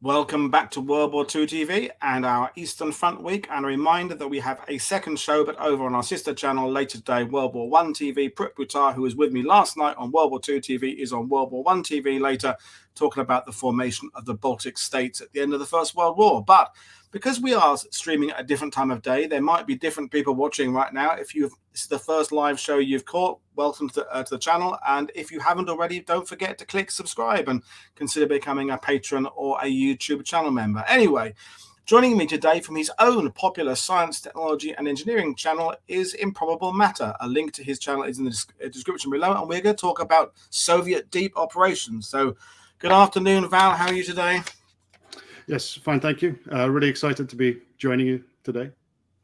Welcome back to World War II TV and our Eastern Front week, and a reminder that we have a second show but over on our sister channel later today, World War I TV. Prut Butar, who was with me last night on World War II TV, is on World War I TV later, talking about the formation of the Baltic states at the end of the First World War. But because we are streaming at a different time of day, there might be different people watching right now. If this is the first live show you've caught, welcome to the channel. And if you haven't already, don't forget to click subscribe and consider becoming a patron or a YouTube channel member. Anyway, joining me today from his own popular science, technology, and engineering channel is Improbable Matter. A link to his channel is in the description below, and we're going to talk about Soviet deep operations. So, good afternoon, Val. How are you today? Yes, fine, thank you. Really excited to be joining you today.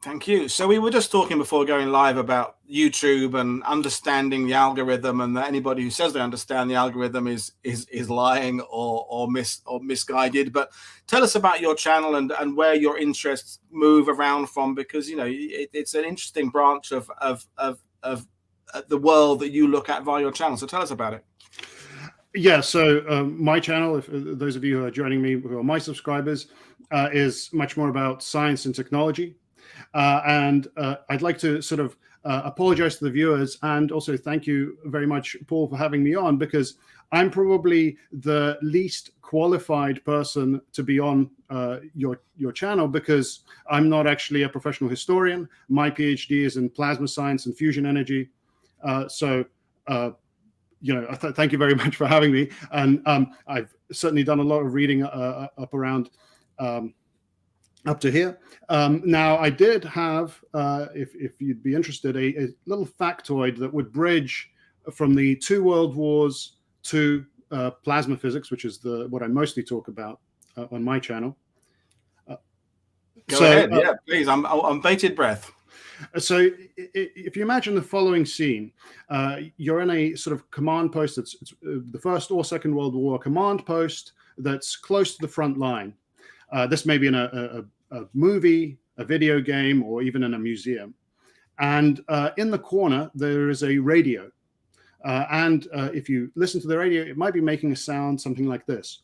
Thank you. So we were just talking before going live about YouTube and understanding the algorithm, and that anybody who says they understand the algorithm is lying or misguided. But tell us about your channel and where your interests move around from, because it's an interesting branch of the world that you look at via your channel. So tell us about it. Yeah, so my channel, if those of you who are joining me who are my subscribers, is much more about science and technology. And I'd like to sort of apologize to the viewers and also thank you very much, Paul, for having me on, because I'm probably the least qualified person to be on your channel, because I'm not actually a professional historian. My PhD is in plasma science and fusion energy. Thank you very much for having me. And I've certainly done a lot of reading up around up to here. Now, I did have, if you'd be interested, a little factoid that would bridge from the two world wars to plasma physics, which is what I mostly talk about on my channel. Go ahead. Yeah, please. I'm on bated breath. So if you imagine the following scene, you're in a sort of command post. It's the First or Second World War command post that's close to the front line. This may be in a movie, a video game, or even in a museum. And in the corner, there is a radio. And if you listen to the radio, it might be making a sound something like this.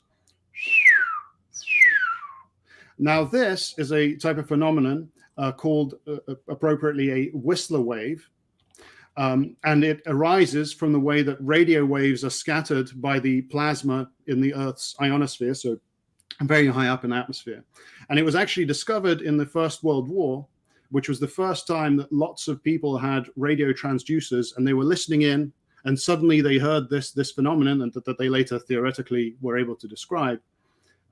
Now, this is a type of phenomenon called appropriately a Whistler wave, and it arises from the way that radio waves are scattered by the plasma in the Earth's ionosphere, so very high up in the atmosphere. And it was actually discovered in the First World War, which was the first time that lots of people had radio transducers, and they were listening in, and suddenly they heard this phenomenon, and that they later theoretically were able to describe.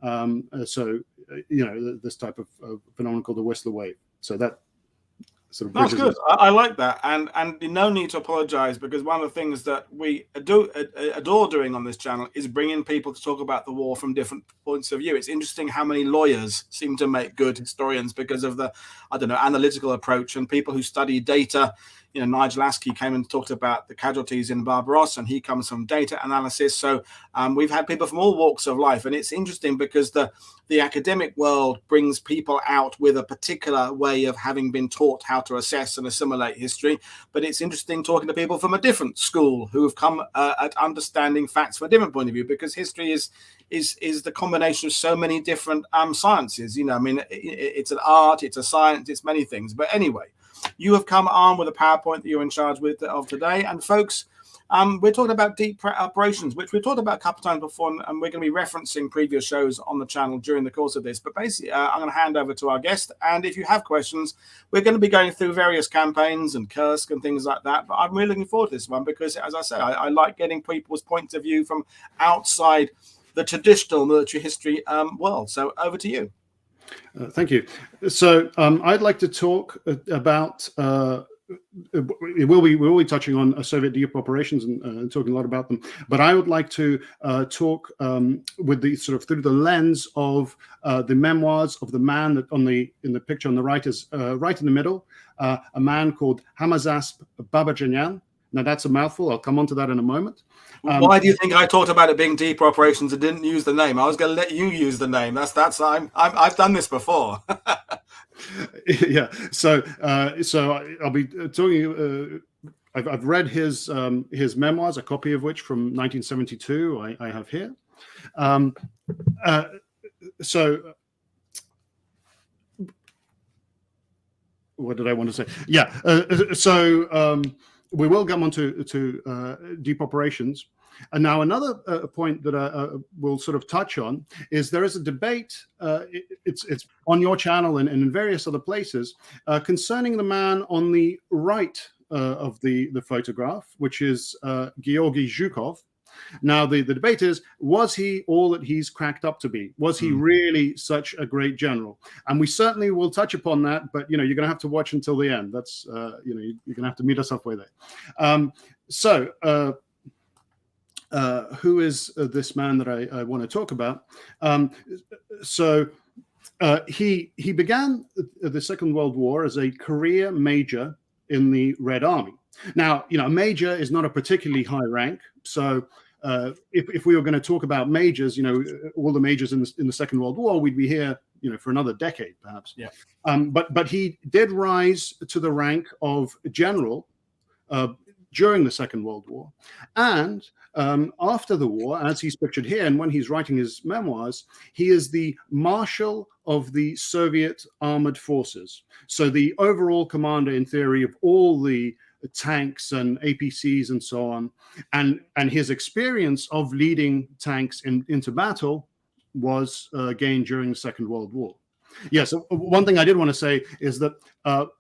This type of phenomenon called the Whistler wave. So that sort of that's good. I like that, and no need to apologize, because one of the things that we adore doing on this channel is bringing people to talk about the war from different points of view. It's interesting how many lawyers seem to make good historians because of the analytical approach, and people who study data. Nigel Askey came and talked about the casualties in Barbarossa, and he comes from data analysis. So we've had people from all walks of life, and it's interesting because the academic world brings people out with a particular way of having been taught how to assess and assimilate history. But it's interesting talking to people from a different school who have come at understanding facts from a different point of view, because history is the combination of so many different sciences. It's an art, it's a science, it's many things. But anyway, you have come armed with a PowerPoint that you're in charge of today. And folks, we're talking about deep operations, which we've talked about a couple of times before, and we're going to be referencing previous shows on the channel during the course of this. But basically, I'm going to hand over to our guest. And if you have questions, we're going to be going through various campaigns and Kursk and things like that. But I'm really looking forward to this one because, as I say, I like getting people's points of view from outside the traditional military history world. So over to you. Thank you. So I'd like to talk about, we'll be touching on Soviet deep operations and talking a lot about them, but I would like to talk with the sort of through the lens of the memoirs of the man that in the picture on the right is right in the middle, a man called Hamazasp Babadzhanian. Now that's a mouthful. I'll come on to that in a moment. Why do you think I talked about it being deep operations and didn't use the name? I was going to let you use the name. I've done this before. Yeah. So I'll be talking. I've read his memoirs, a copy of which from 1972 I have here. so what did I want to say? Yeah. We will come on to deep operations. And now another point that we'll sort of touch on is there is a debate, it's on your channel and in various other places, concerning the man on the right of the photograph, which is Georgy Zhukov. Now, the debate is, was he all that he's cracked up to be? Was he really such a great general? And we certainly will touch upon that, but, you're going to have to watch until the end. That's, you're going to have to meet us halfway there. Who is this man that I want to talk about? He began the Second World War as a career major in the Red Army. Now, a major is not a particularly high rank. So if we were going to talk about majors, all the majors in the Second World War, we'd be here, for another decade, perhaps. Yeah. But he did rise to the rank of general during the Second World War. And after the war, as he's pictured here, and when he's writing his memoirs, he is the marshal of the Soviet armored forces. So the overall commander, in theory, of all the tanks and APCs and so on. And his experience of leading tanks into battle was gained during the Second World War. Yes, one thing I did want to say is that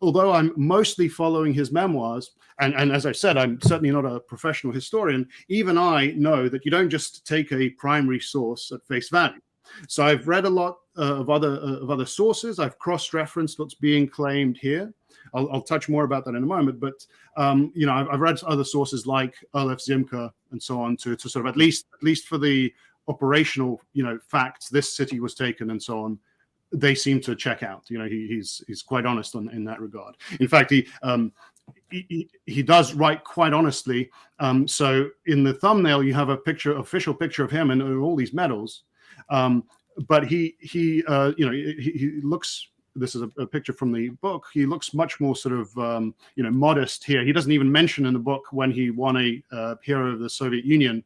although I'm mostly following his memoirs, and as I said, I'm certainly not a professional historian, even I know that you don't just take a primary source at face value. So I've read a lot of other sources. I've cross-referenced what's being claimed here. I'll touch more about that in a moment. But I've read other sources like Olaf Zimka and so on to sort of at least for the operational facts, this city was taken and so on. They seem to check out. He's quite honest in that regard. In fact, he does write quite honestly. So in the thumbnail, you have official picture of him and all these medals. But he looks. This is a picture from the book. He looks much more sort of modest here. He doesn't even mention in the book when he won a Hero of the Soviet Union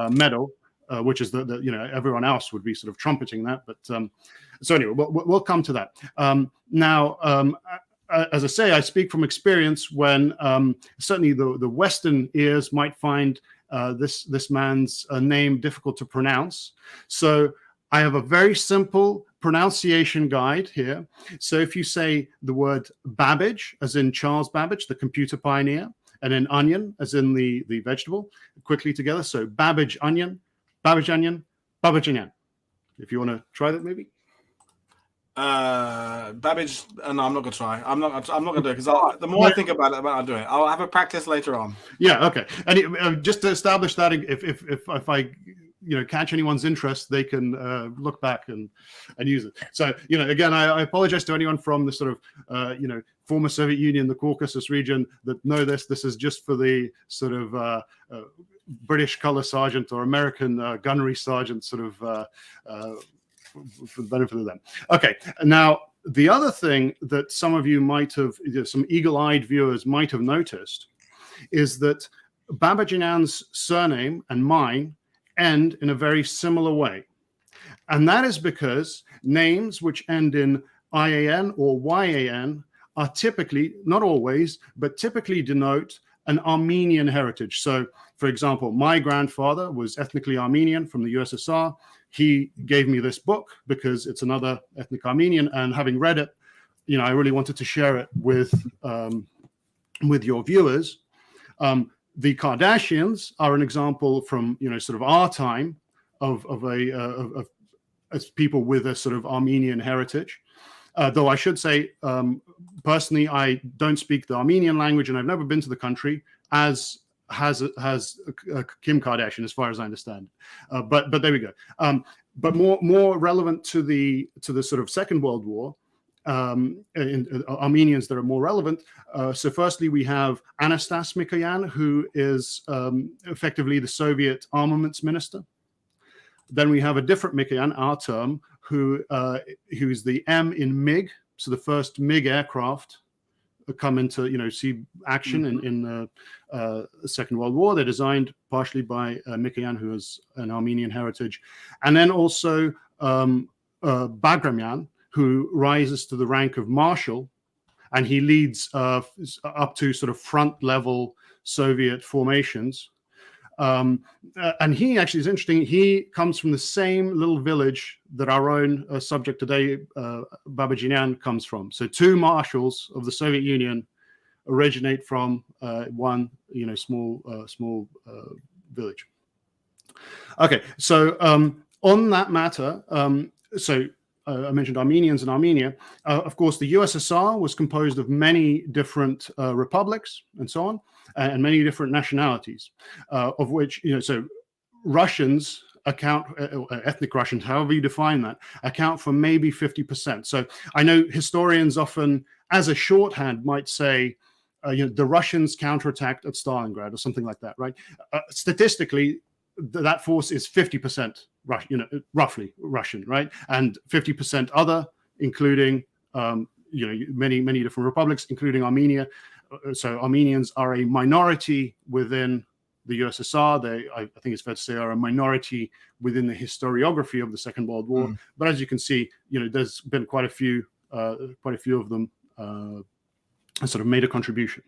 medal. Which is the everyone else would be sort of trumpeting that, but so anyway, we'll come to that. Now, as I say, I speak from experience when certainly the Western ears might find this man's name difficult to pronounce. So I have a very simple pronunciation guide here. So if you say the word Babbage, as in Charles Babbage, the computer pioneer, and then onion, as in the vegetable, quickly together. So Babajanyan, Babajanyan, Babajanyan. If you want to try that, maybe. Babbage. No, I'm not gonna try. I'm not gonna do it because the more I think about it, I'll do it. I'll have a practice later on. Yeah. Okay. And just to establish that, if I catch anyone's interest, they can look back and use it. So again, I apologize to anyone from the sort of former Soviet Union, the Caucasus region, that know this. This is just for the sort of British color sergeant or American gunnery sergeant, sort of for the benefit of them. Okay, now the other thing that some of you might have, some eagle-eyed viewers might have noticed, is that Babajanyan's surname and mine end in a very similar way, and that is because names which end in IAN or YAN are typically, not always, but typically denote an Armenian heritage. So, for example, my grandfather was ethnically Armenian from the USSR. He gave me this book because it's another ethnic Armenian, and having read it, I really wanted to share it with your viewers. The Kardashians are an example from sort of our time of as people with a sort of Armenian heritage. Though I should say, personally, I don't speak the Armenian language, and I've never been to the country, as has Kim Kardashian, as far as I understand. But there we go. But more relevant to the sort of Second World War, in Armenians that are more relevant. So firstly, we have Anastas Mikoyan, who is effectively the Soviet armaments minister. Then we have a different Mikoyan, our term, who's the M in MiG, so the first MiG aircraft come into see action in the Second World War. They're designed partially by Mikoyan, who has an Armenian heritage, and then also Babajanyan, who rises to the rank of marshal, and he leads up to sort of front-level Soviet formations. And he actually is interesting. He comes from the same little village that our own subject today, Babajanyan, comes from. So two marshals of the Soviet Union originate from one, small village. Okay, so on that matter, I mentioned Armenians in Armenia. Of course, the USSR was composed of many different republics and so on, and many different nationalities, of which, so Russians account, ethnic Russians, however you define that, account for maybe 50%. So I know historians often, as a shorthand, might say, the Russians counterattacked at Stalingrad or something like that, right? Statistically, that force is 50% roughly Russian, right? And 50% other, including, many different republics, including Armenia. So Armenians are a minority within the USSR. I think it's fair to say are a minority within the historiography of the Second World War. But as you can see, there's been quite a few of them sort of made a contribution.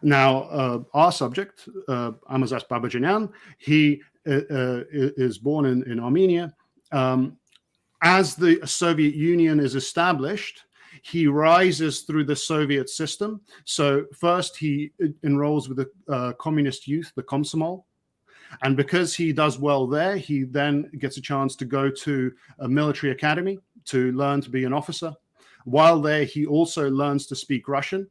Now, our subject, Hamazasp Babadzhanian, he is born in Armenia. As the Soviet Union is established, he rises through the Soviet system. So first he enrolls with the communist youth, the Komsomol. And because he does well there, he then gets a chance to go to a military academy to learn to be an officer. While there, he also learns to speak Russian.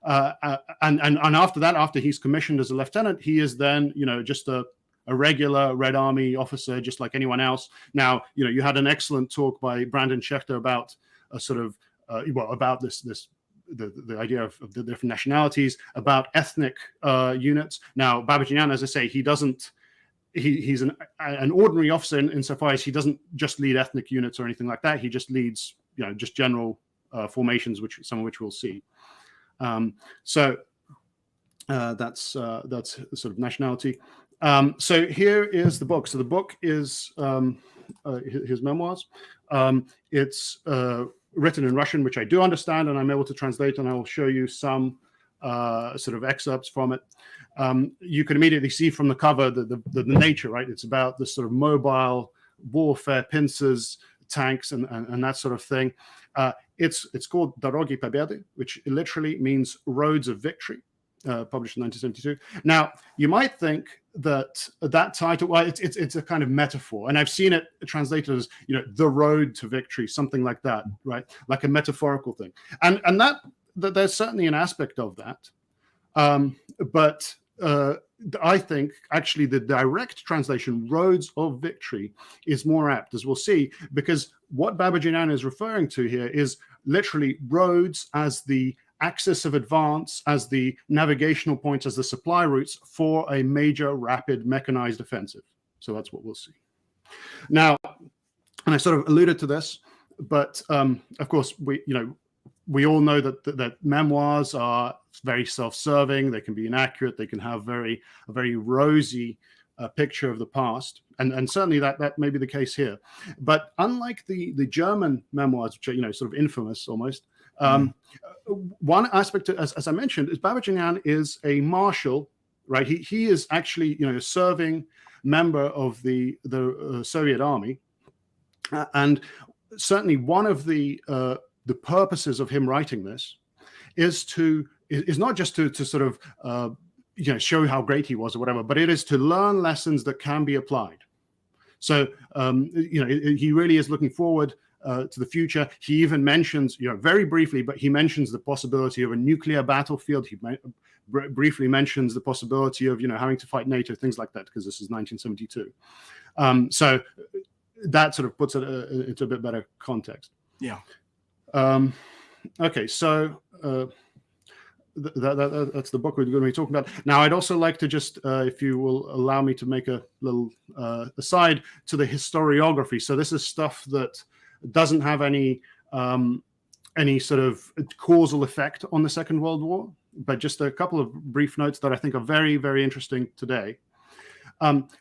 And after that, after he's commissioned as a lieutenant, he is then, just a regular Red Army officer, just like anyone else. Now, you had an excellent talk by Brandon Schechter about about the idea of the different nationalities, about ethnic units. Now, Babajanyan, as I say, he's an ordinary officer insofar as he doesn't just lead ethnic units or anything like that. He just leads, just general formations, some of which we'll see. So that's sort of nationality. So here is the book. So the book is his memoirs. It's written in Russian, which I do understand, and I'm able to translate, and I will show you some sort of excerpts from it. You can immediately see from the cover the nature, right? It's about this sort of mobile warfare, pincers, tanks, and that sort of thing. It's called Dorogi Pobedy, which literally means roads of victory, published in 1972. Now, you might think that title, well, it's a kind of metaphor, and I've seen it translated as, the road to victory, something like that, right? Like a metaphorical thing. And that there's certainly an aspect of that. But I think actually the direct translation, roads of victory, is more apt, as we'll see, because what Babajanyan is referring to here is literally roads as the axis of advance, as the navigational points, as the supply routes for a major rapid mechanized offensive. So that's what we'll see. Now, and I sort of alluded to this, but of course, we all know that memoirs are very self-serving. They can be inaccurate. They can have a very rosy picture of the past, and certainly that may be the case here. But unlike the German memoirs, which are sort of infamous almost, one aspect, as I mentioned, is Babajanyan is a marshal, right? He is actually a serving member of the Soviet army, and certainly one of the purposes of him writing this is not just to sort of show how great he was or whatever, but it is to learn lessons that can be applied. So he really is looking forward to the future. He even mentions, very briefly, but he mentions the possibility of a nuclear battlefield. He briefly mentions the possibility of having to fight NATO, things like that, because this is 1972. So that sort of puts it into a bit better context. Yeah. Okay, so that's the book we're going to be talking about. Now, I'd also like to just, if you will allow me to make a little aside to the historiography. So this is stuff that doesn't have any sort of causal effect on the Second World War, but just a couple of brief notes that I think are very, very interesting today.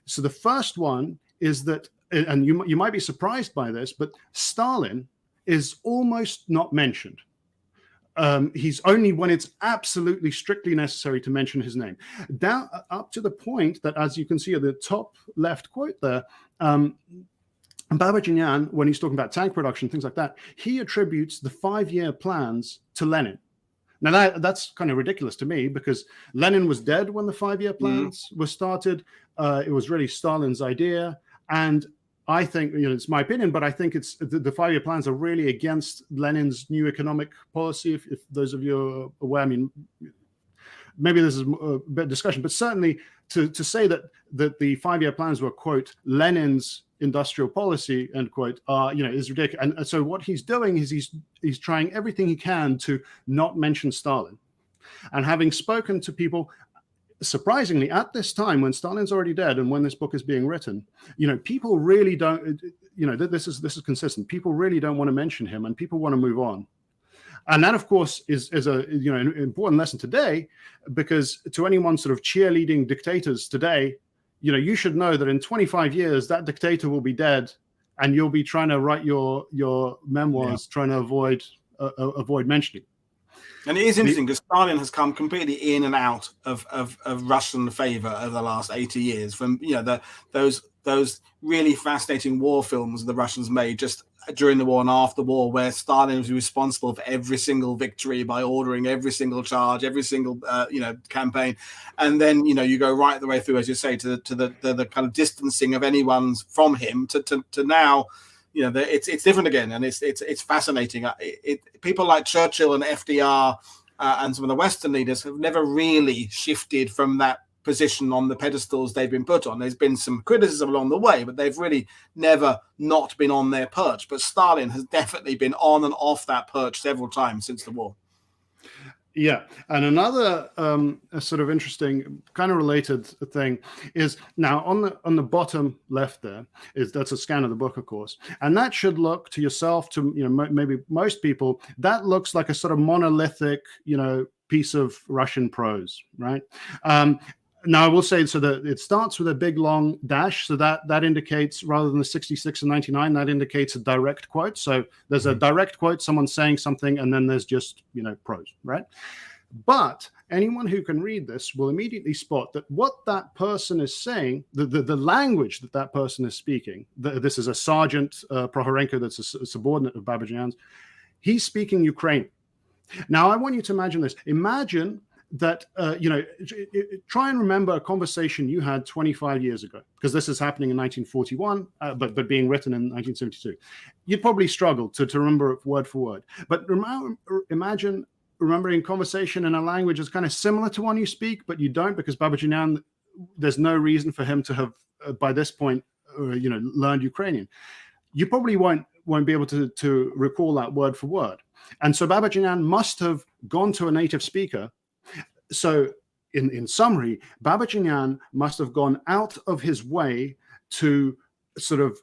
So the first one is that and you might be surprised by this, but Stalin is almost not mentioned. He's only when it's absolutely strictly necessary to mention his name. Down up to the point that, as you can see at the top left quote there, Babajanyan, when he's talking about tank production, things like that, he attributes the 5-year plans to Lenin. Now that's kind of ridiculous to me, because Lenin was dead when the 5-year plans were started. It was really Stalin's idea, and I think, it's my opinion, but I think it's the 5-year plans are really against Lenin's new economic policy. If those of you are aware, I mean, maybe this is a bit of discussion, but certainly to say that the 5-year plans were, quote, Lenin's industrial policy, end quote, is ridiculous. And so what he's doing is he's trying everything he can to not mention Stalin. And having spoken to people, surprisingly, at this time when Stalin's already dead and when this book is being written, people really don't, this is consistent. People really don't want to mention him, and people want to move on. And that, of course, is an important lesson today, because to anyone sort of cheerleading dictators today, you should know that in 25 years that dictator will be dead, and you'll be trying to write your memoirs, trying to avoid mentioning. And it is interesting because Stalin has come completely in and out of Russian favor over the last 80 years. From those really fascinating war films the Russians made just during the war and after the war, where Stalin was responsible for every single victory by ordering every single charge, every single campaign, and then you go right the way through, as you say, to the kind of distancing of anyone from him to now. It's different again, and it's fascinating. People like Churchill and FDR and some of the Western leaders have never really shifted from that position on the pedestals they've been put on. There's been some criticism along the way, but they've really never not been on their perch. But Stalin has definitely been on and off that perch several times since the war. Yeah, and another sort of interesting, kind of related thing is now on the bottom left there that's a scan of the book, of course, and that should look to yourself, to maybe most people, that looks like a sort of monolithic piece of Russian prose, right? Now I will say, so that it starts with a big long dash, so that indicates, rather than the 66 and 99, that indicates a direct quote. So there's a direct quote, someone saying something, and then there's just prose, right? But anyone who can read this will immediately spot that what that person is saying, the language that person is speaking, this is a Sergeant Prohorenko, that's a subordinate of Babajanyan's, he's speaking Ukrainian. Now I want you to imagine this. Imagine that, try and remember a conversation you had 25 years ago, because this is happening in 1941, but being written in 1972. You'd probably struggle to remember it word for word. But imagine remembering conversation in a language that's kind of similar to one you speak, but you don't, because Babajanyan, there's no reason for him to have, by this point, learned Ukrainian. You probably won't be able to recall that word for word. And so Babajanyan must have gone to a native speaker. So in summary, Babajanyan must have gone out of his way to sort of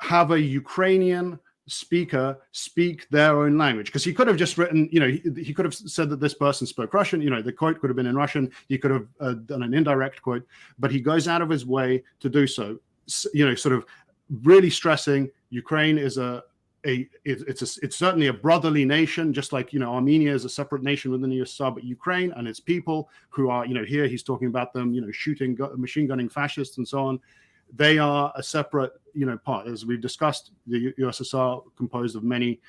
have a Ukrainian speaker speak their own language, because he could have just written, he could have said that this person spoke Russian, the quote could have been in Russian, he could have done an indirect quote, but he goes out of his way to do so, sort of really stressing Ukraine is it's certainly a brotherly nation, just like Armenia is a separate nation within the USSR, but Ukraine and its people who are here he's talking about them shooting machine gunning fascists and so on, they are a separate part. As we've discussed, the USSR composed of many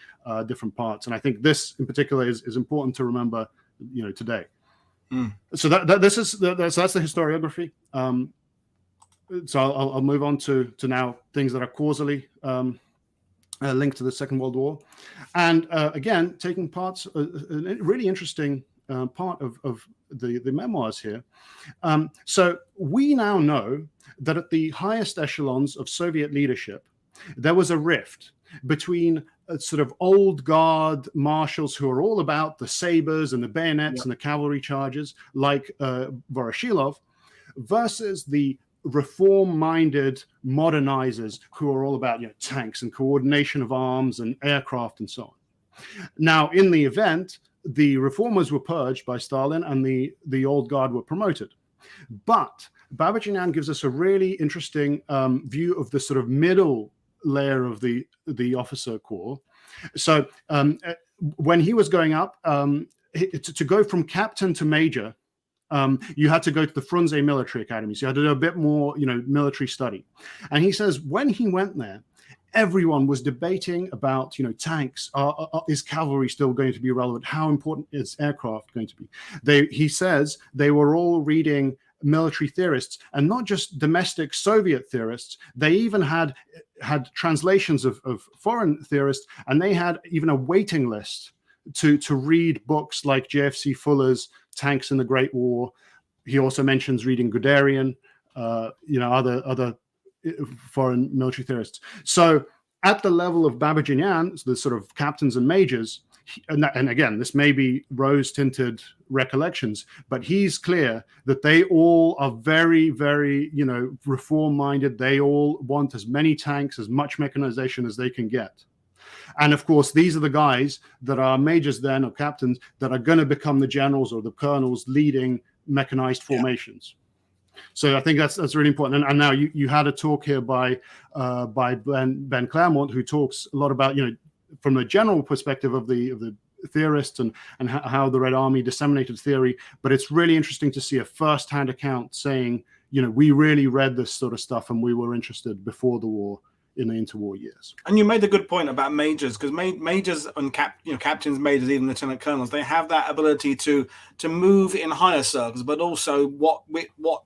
different parts, and I think this in particular is important to remember today. So that's the historiography. So I'll move on to now things that are causally linked to the Second World War, and again taking parts a really interesting part of the memoirs here. So we now know that at the highest echelons of Soviet leadership, there was a rift between sort of old guard marshals who are all about the sabers and the bayonets and the cavalry charges, like Voroshilov, versus the reform-minded modernizers who are all about tanks and coordination of arms and aircraft and so on. Now, in the event, the reformers were purged by Stalin and the old guard were promoted. But Babajanyan gives us a really interesting view of the sort of middle layer of the officer corps. So when he was going up, to go from captain to major, you had to go to the Frunze Military Academy. So you had to do a bit more, military study. And he says when he went there, everyone was debating about, tanks. Is cavalry still going to be relevant? How important is aircraft going to be? He says they were all reading military theorists, and not just domestic Soviet theorists. They even had translations of foreign theorists, and they had even a waiting list to read books like JFC Fuller's Tanks in the Great War. He also mentions reading Guderian, other foreign military theorists. So at the level of Babajanyan, the sort of captains and majors, and again, this may be rose-tinted recollections, but he's clear that they all are very, very, reform-minded. They all want as many tanks, as much mechanization as they can get. And of course, these are the guys that are majors then, or captains, that are going to become the generals or the colonels leading mechanized formations. So I think that's really important. And now you had a talk here by Ben Claremont, who talks a lot about, from the general perspective of the theorists and how the Red Army disseminated theory. But it's really interesting to see a first-hand account saying, we really read this sort of stuff and we were interested before the war, in the interwar years. And you made a good point about majors, because majors and captains, majors, even lieutenant colonels, they have that ability to move in higher circles, but also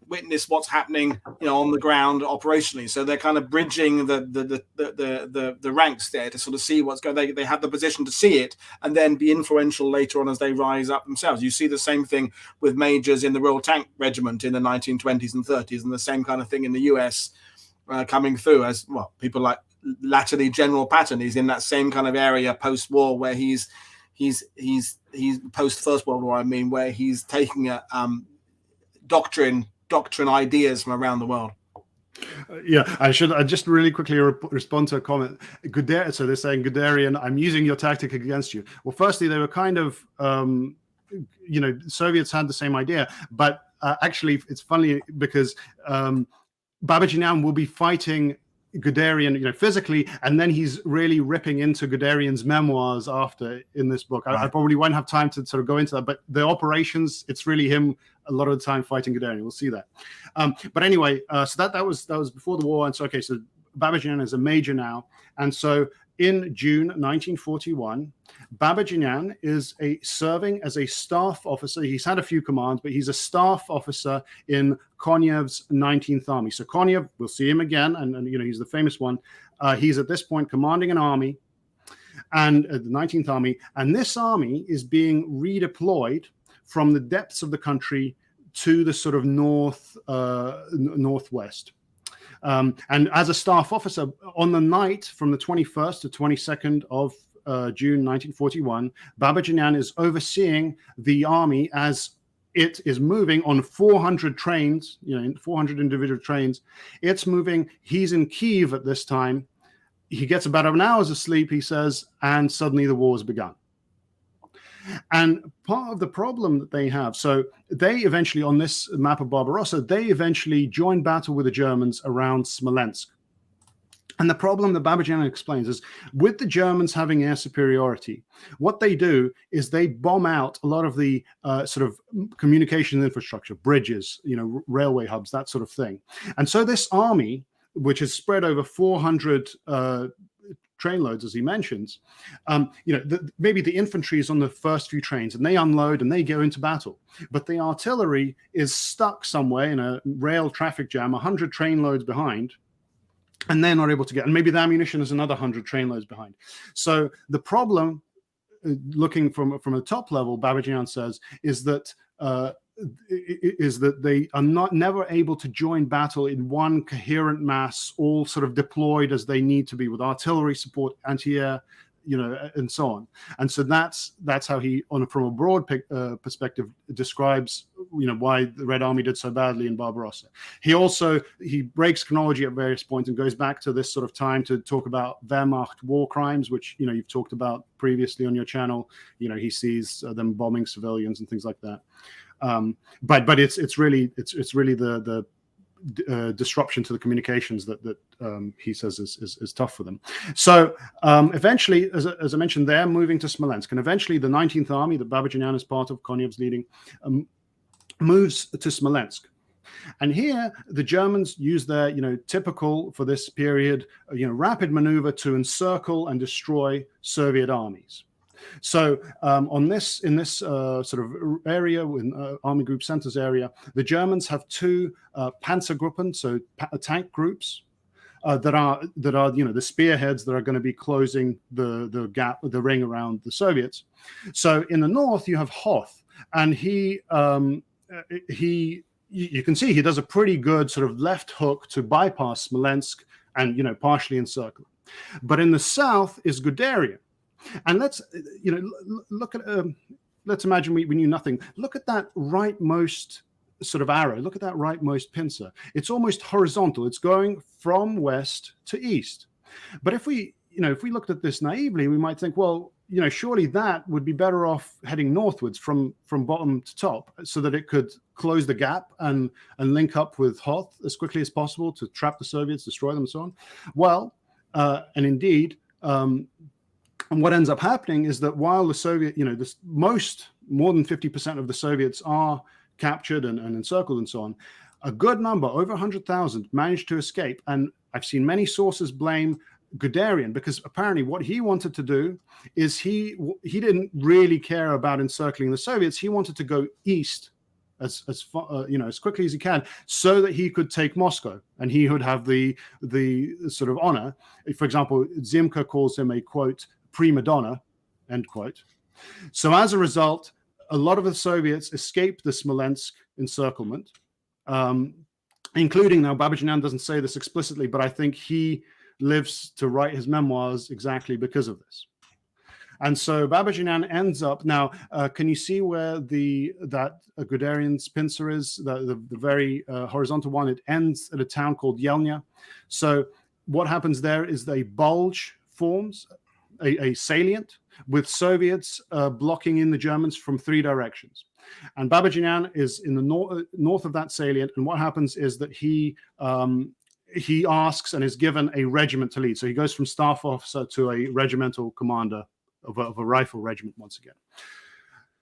witness what's happening, on the ground operationally. So they're kind of bridging the ranks there to sort of see what's going. They have the position to see it and then be influential later on as they rise up themselves. You see the same thing with majors in the Royal Tank Regiment in the 1920s and 30s, and the same kind of thing in the US. Coming through as well, people like latterly General Patton. He's in that same kind of area post-war, where he's post First World War. Where he's taking a doctrine ideas from around the world. I just really quickly respond to a comment. So they're saying, Guderian, I'm using your tactic against you. Well, firstly, they were kind of, Soviets had the same idea, but actually, it's funny because. Babajanyan will be fighting Guderian, physically, and then he's really ripping into Guderian's memoirs after in this book. I probably won't have time to sort of go into that, but the operations, it's really him a lot of the time fighting Guderian. We'll see that. But anyway, so that was before the war, and so so Babajanyan is a major now, and so in June 1941, Babajanyan is serving as a staff officer. He's had a few commands, but he's a staff officer in Konyev's 19th Army. So Konyev, we'll see him again, and he's the famous one. He's at this point commanding an army, and the 19th Army, and this army is being redeployed from the depths of the country to the sort of northwest. And as a staff officer, on the night from the 21st to 22nd of June 1941, Babajanyan is overseeing the army as it is moving on 400 trains, 400 individual trains. It's moving. He's in Kyiv at this time. He gets about an hour's of sleep, he says, and suddenly the war has begun. And part of the problem that they have, so they eventually, on this map of Barbarossa, they eventually join battle with the Germans around Smolensk. And the problem that Babajanyan explains is, with the Germans having air superiority, what they do is they bomb out a lot of the sort of communication infrastructure, bridges, railway hubs, that sort of thing. And so this army, which is spread over 400 train loads, as he mentions, maybe the infantry is on the first few trains and they unload and they go into battle. But the artillery is stuck somewhere in a rail traffic jam, 100 train loads behind, and they're not able to get, and maybe the ammunition is another 100 train loads behind. So the problem, looking from a top level, Babajanyan says, is that they are never able to join battle in one coherent mass, all sort of deployed as they need to be, with artillery support, anti-air, and so on. And so that's how he, from a broad perspective, describes why the Red Army did so badly in Barbarossa. He breaks chronology at various points and goes back to this sort of time to talk about Wehrmacht war crimes, which you've talked about previously on your channel. He sees them bombing civilians and things like that. But it's really the disruption to the communications that he says is tough for them. So eventually, as I mentioned, they're moving to Smolensk, and eventually the 19th Army that Babajanyan is part of, Konyev's leading, moves to Smolensk. And here the Germans use their, typical for this period, rapid maneuver to encircle and destroy Soviet armies. So in this sort of area, in Army Group Centers area, the Germans have two Panzergruppen, so tank groups that are the spearheads that are going to be closing the gap, the ring around the Soviets. So in the north you have Hoth, and you can see he does a pretty good sort of left hook to bypass Smolensk and partially encircle. But in the south is Guderian. And let's look at let's imagine we knew nothing. Look at that rightmost sort of arrow. Look at that rightmost pincer. It's almost horizontal. It's going from west to east. But if we looked at this naively, we might think, well, surely that would be better off heading northwards from bottom to top, so that it could close the gap and link up with Hoth as quickly as possible to trap the Soviets, destroy them, and so on. Well, and indeed. And what ends up happening is that while the Soviet, more than 50% of the Soviets are captured and encircled and so on, a good number, over 100,000, managed to escape. And I've seen many sources blame Guderian, because apparently what he wanted to do is he didn't really care about encircling the Soviets. He wanted to go east as far, as quickly as he can, so that he could take Moscow, and he would have the sort of honor. For example, Zimka calls him a, quote, prima donna, end quote. So as a result, a lot of the Soviets escaped the Smolensk encirclement, including, now Babajanyan doesn't say this explicitly, but I think he lives to write his memoirs exactly because of this. And so Babajanyan ends up, now can you see where that Guderian's pincer is, the very horizontal one? It ends at a town called Yelnia. So what happens there is a bulge forms, a salient, with Soviets blocking in the Germans from three directions. And Babajanyan is in the north of that salient, and what happens is that he asks and is given a regiment to lead. So he goes from staff officer to a regimental commander of a rifle regiment once again.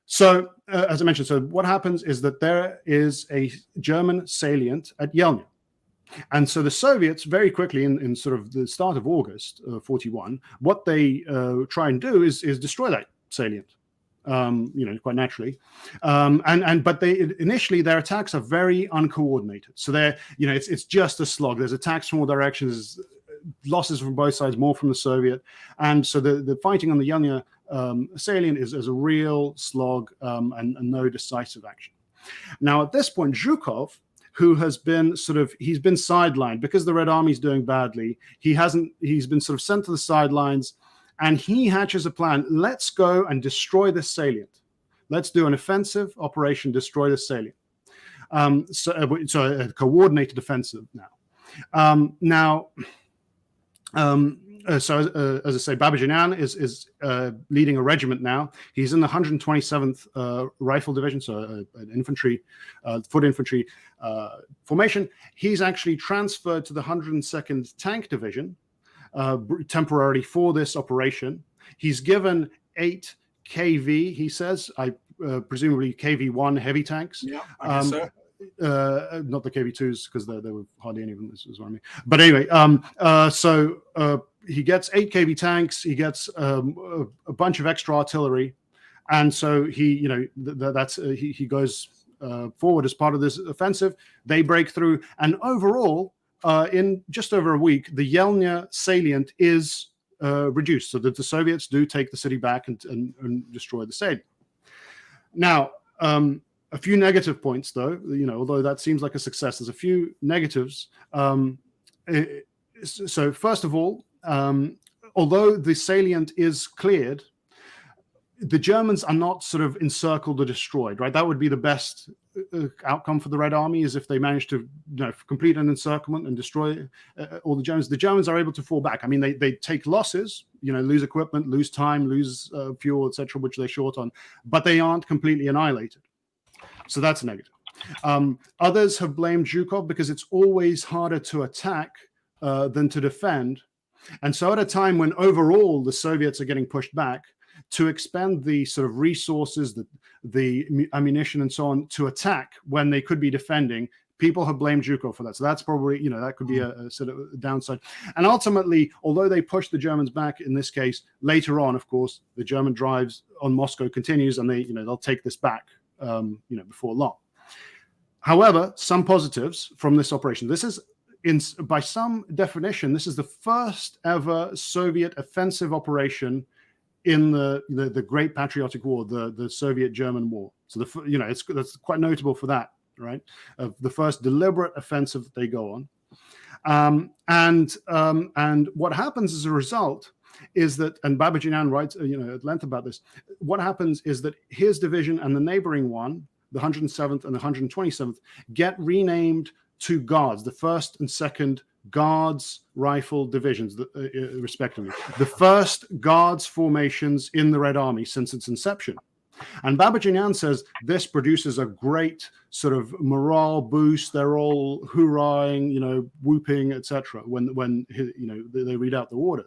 So as I mentioned, so what happens is that there is a German salient at Yelnya. And so the Soviets very quickly, in sort of the start of August 41, what they try and do is destroy that salient, quite naturally. But initially their attacks are very uncoordinated. So it's just a slog. There's attacks from all directions, losses from both sides, more from the Soviet. And so the fighting on the Yelnya salient is a real slog and no decisive action. Now at this point, Zhukov, who he's been sidelined because the Red Army is doing badly. He's been sort of sent to the sidelines, and he hatches a plan. Let's go and destroy this salient. Let's do an offensive operation, destroy the salient. So a coordinated offensive now. As I say, Babajanyan is leading a regiment now. He's in the 127th Rifle Division, so an infantry, foot infantry formation. He's actually transferred to the 102nd Tank Division temporarily for this operation. He's given 8 KV, he says, presumably KV-1 heavy tanks. Yeah, I guess so. Not the KV-2s, because there were hardly any of them. This is what I mean. But anyway, he gets 8 KV tanks. He gets a bunch of extra artillery, and so he goes forward as part of this offensive. They break through, and overall, in just over a week, the Yelnya salient is reduced, so that the Soviets do take the city back and destroy the salient. Now, a few negative points, though. Although that seems like a success, there's a few negatives. So first of all, although the salient is cleared, the Germans are not sort of encircled or destroyed, right? That would be the best outcome for the Red Army, is if they manage to complete an encirclement and destroy all the Germans. The Germans are able to fall back. I mean, they take losses, lose equipment, lose time, lose fuel, etc., which they're short on, but they aren't completely annihilated. So that's a negative. Others have blamed Zhukov because it's always harder to attack than to defend. And so at a time when overall the Soviets are getting pushed back, to expend the sort of resources, the ammunition and so on to attack when they could be defending, people have blamed Zhukov for that. So that's probably, that could be a sort of downside. And ultimately, although they pushed the Germans back in this case, later on, of course, the German drives on Moscow continues, and they'll take this back, before long. However, some positives from this operation. This is, by some definition, this is the first ever Soviet offensive operation in the Great Patriotic War, the Soviet-German War. So that's quite notable for that, right? The first deliberate offensive that they go on, and what happens as a result is that, and Babajanyan writes, at length about this. What happens is that his division and the neighboring one, the 107th and the 127th, get renamed to Guards, the 1st and 2nd Guards Rifle Divisions, respectively. The first Guards formations in the Red Army since its inception. And Babajanyan says this produces a great sort of morale boost. They're all hoorahing, whooping, etc. when they read out the order.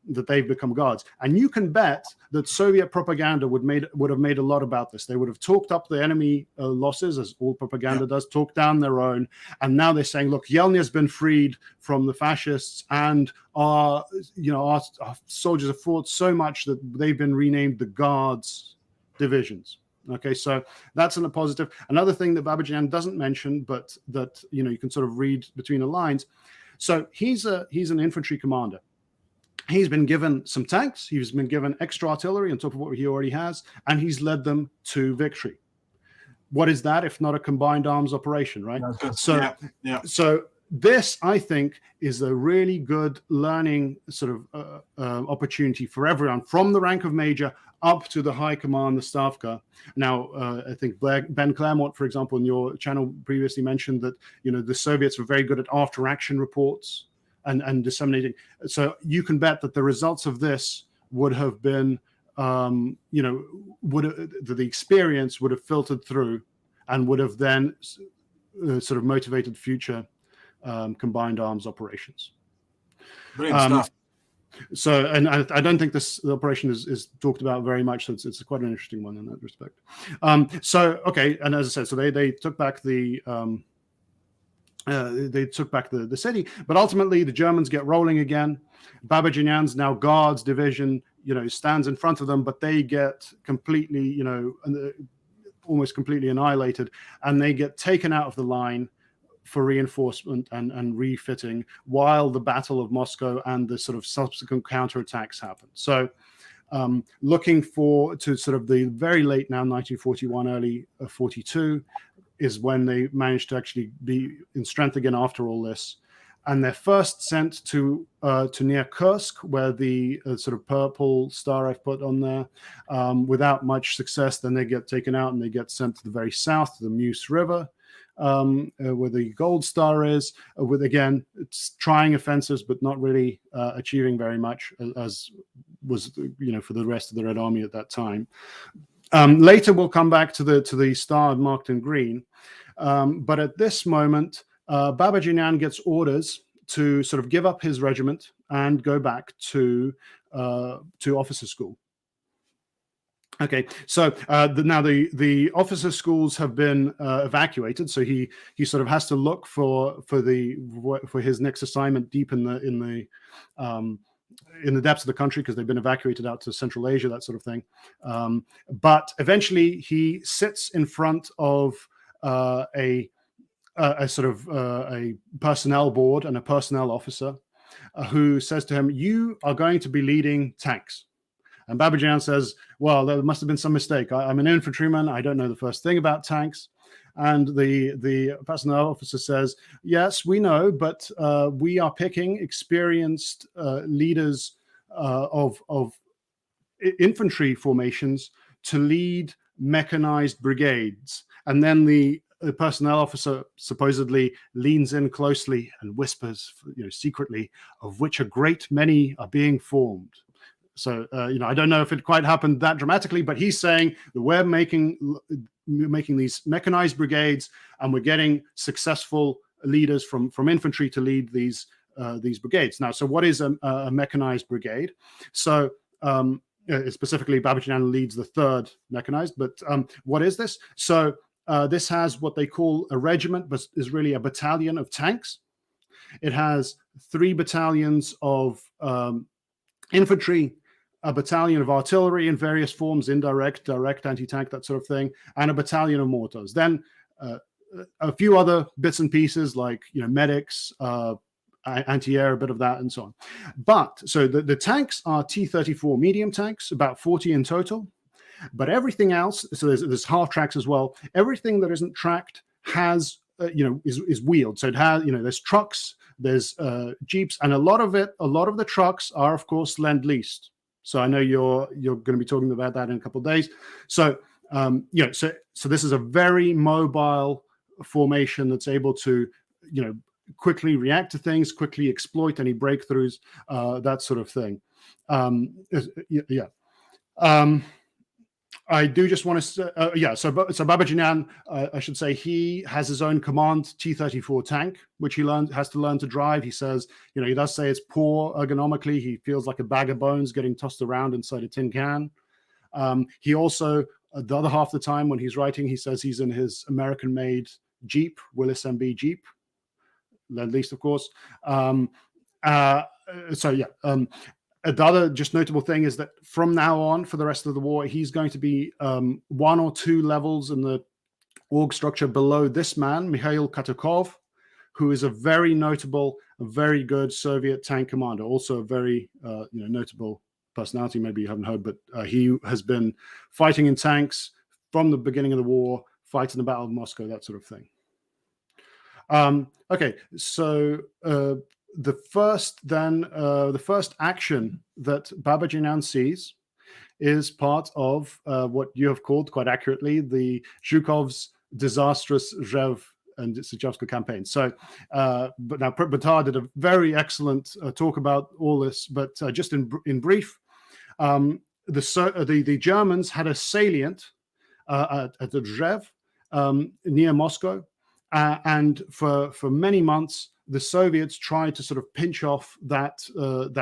That they've become Guards. And you can bet that Soviet propaganda would have made a lot about this. They would have talked up the enemy losses, as all propaganda does, talked down their own. And now they're saying, look, Yelnia's been freed from the fascists, and our soldiers have fought so much that they've been renamed the Guards divisions. Okay, so that's a positive. Another thing that Babajanyan doesn't mention, but that you can sort of read between the lines. So he's an infantry commander. He's been given some tanks. He's been given extra artillery on top of what he already has, and he's led them to victory. What is that if not a combined arms operation, right? So this, I think, is a really good learning sort of opportunity for everyone, from the rank of major up to the high command, the Stavka. Now, I think Ben Claremont, for example, in your channel previously mentioned that the Soviets were very good at after-action reports and disseminating. So you can bet that the results of this would have been, the experience would have filtered through and would have then sort of motivated future combined arms operations. Brilliant stuff. So, and I don't think this operation is talked about very much. So it's quite an interesting one in that respect. Okay, and as I said, so they took back the city, but ultimately the Germans get rolling again. Babajanyan's now Guards division, stands in front of them, but they get completely, almost completely annihilated, and they get taken out of the line for reinforcement and refitting while the Battle of Moscow and the sort of subsequent counterattacks happen. So looking to sort of the very late now, 1941, early 42, is when they managed to actually be in strength again after all this. And they're first sent to near Kursk, where the sort of purple star I've put on there, without much success. Then they get taken out and they get sent to the very south, to the Meuse River, where the gold star is, with, again, it's trying offensives, but not really achieving very much, as was, for the rest of the Red Army at that time. Later, we'll come back to the star marked in green. But at this moment, Babajanyan gets orders to sort of give up his regiment and go back to officer school. Okay, so now the officer schools have been evacuated, so he sort of has to look for his next assignment deep in the depths of the country, because they've been evacuated out to Central Asia, that sort of thing. But eventually, he sits in front of a personnel board and a personnel officer who says to him, "You are going to be leading tanks." And Babajanyan says, "Well, there must have been some mistake. I'm an infantryman. I don't know the first thing about tanks." And the personnel officer says, "Yes, we know, but we are picking experienced leaders of infantry formations to lead mechanized brigades." And then the personnel officer supposedly leans in closely and whispers, secretly, "Of which a great many are being formed." So, I don't know if it quite happened that dramatically, but he's saying that we're making making these mechanized brigades, and we're getting successful leaders from infantry to lead these brigades. Now, so what is a mechanized brigade? So specifically, Babajanyan leads the 3rd mechanized, but what is this? So this has what they call a regiment, but is really a battalion of tanks. It has 3 battalions of infantry, a battalion of artillery in various forms, indirect, direct, anti-tank, that sort of thing, and a battalion of mortars. Then a few other bits and pieces like, medics, anti-air, a bit of that, and so on. But so the tanks are T-34 medium tanks, about 40 in total. But everything else, so there's half tracks as well. Everything that isn't tracked has, is wheeled. So it has, there's trucks, there's jeeps, and a lot of the trucks are, of course, lend-leased. So I know you're going to be talking about that in a couple of days. So so this is a very mobile formation that's able to, quickly react to things, quickly exploit any breakthroughs, that sort of thing. I do just want to say, so Babajanyan, I should say, he has his own command T-34 tank, which he has to learn to drive. He says, he does say it's poor ergonomically. He feels like a bag of bones getting tossed around inside a tin can. He also, the other half of the time when he's writing, he says he's in his American-made Jeep, Willis MB Jeep, Lend-Lease, of course. The other just notable thing is that from now on, for the rest of the war, he's going to be 1 or 2 levels in the org structure below this man, Mikhail Katukov, who is a very notable, a very good Soviet tank commander, also a very notable personality. Maybe you haven't heard, but he has been fighting in tanks from the beginning of the war, fighting the Battle of Moscow, that sort of thing. Okay, so the first action that Babajanyan sees is part of what you have called quite accurately the Zhukov's disastrous Zhev and Sychovska campaign. So, but now Batar did a very excellent talk about all this, but just in brief, the Germans had a salient at the Zhev near Moscow. And for many months, the Soviets tried to sort of pinch off that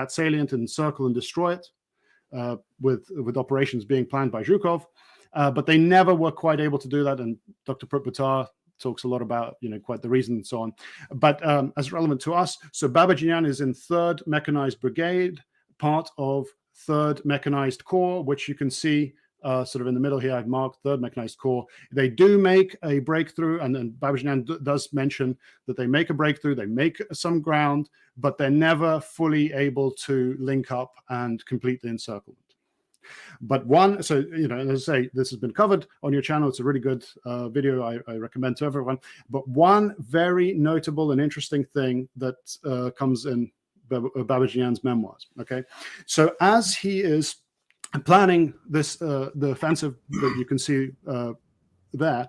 salient and encircle and destroy it, with operations being planned by Zhukov, but they never were quite able to do that. And Dr. Batar talks a lot about quite the reason and so on. But as relevant to us, so Babajanyan is in 3rd Mechanized Brigade, part of 3rd Mechanized Corps, which you can see. Sort of in the middle here, I've marked 3rd Mechanized Corps. They do make a breakthrough, and Babajanyan does mention that they make a breakthrough, they make some ground, but they're never fully able to link up and complete the encirclement. But as I say, this has been covered on your channel. It's a really good video I recommend to everyone. But one very notable and interesting thing that comes in Babajanyan's memoirs. Okay, so as he is planning this, the offensive that you can see there,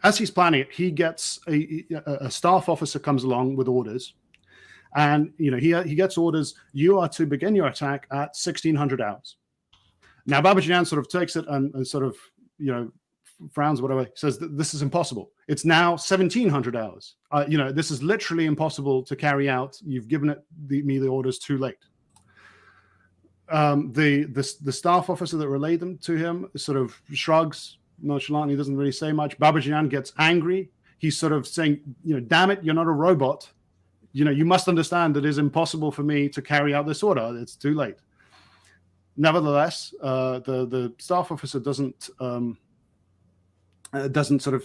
as he's planning it, he gets a staff officer comes along with orders, and he gets orders. You are to begin your attack at 1600 hours. Now Babajanyan sort of takes it and sort of frowns, whatever. He says that this is impossible. It's now 1700 hours. This is literally impossible to carry out. You've given me the orders too late. The staff officer that relayed them to him sort of shrugs nonchalantly, doesn't really say much. Babajanyan gets angry. He's sort of saying, damn it, you're not a robot. You must understand that it is impossible for me to carry out this order. It's too late. Nevertheless, the staff officer doesn't sort of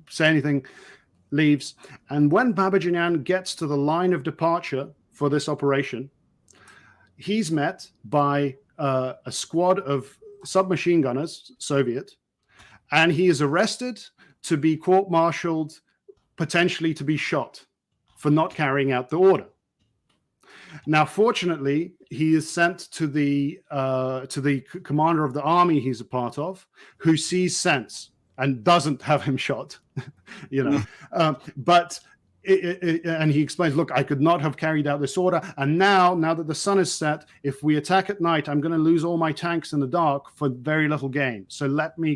say anything, leaves. And when Babajanyan gets to the line of departure for this operation, he's met by a squad of submachine gunners, Soviet, and he is arrested to be court-martialed, potentially to be shot for not carrying out the order. Now, fortunately, he is sent to the commander of the army he's a part of, who sees sense and doesn't have him shot. But and he explains, look, I could not have carried out this order. And now that the sun is set, if we attack at night, I'm going to lose all my tanks in the dark for very little gain. So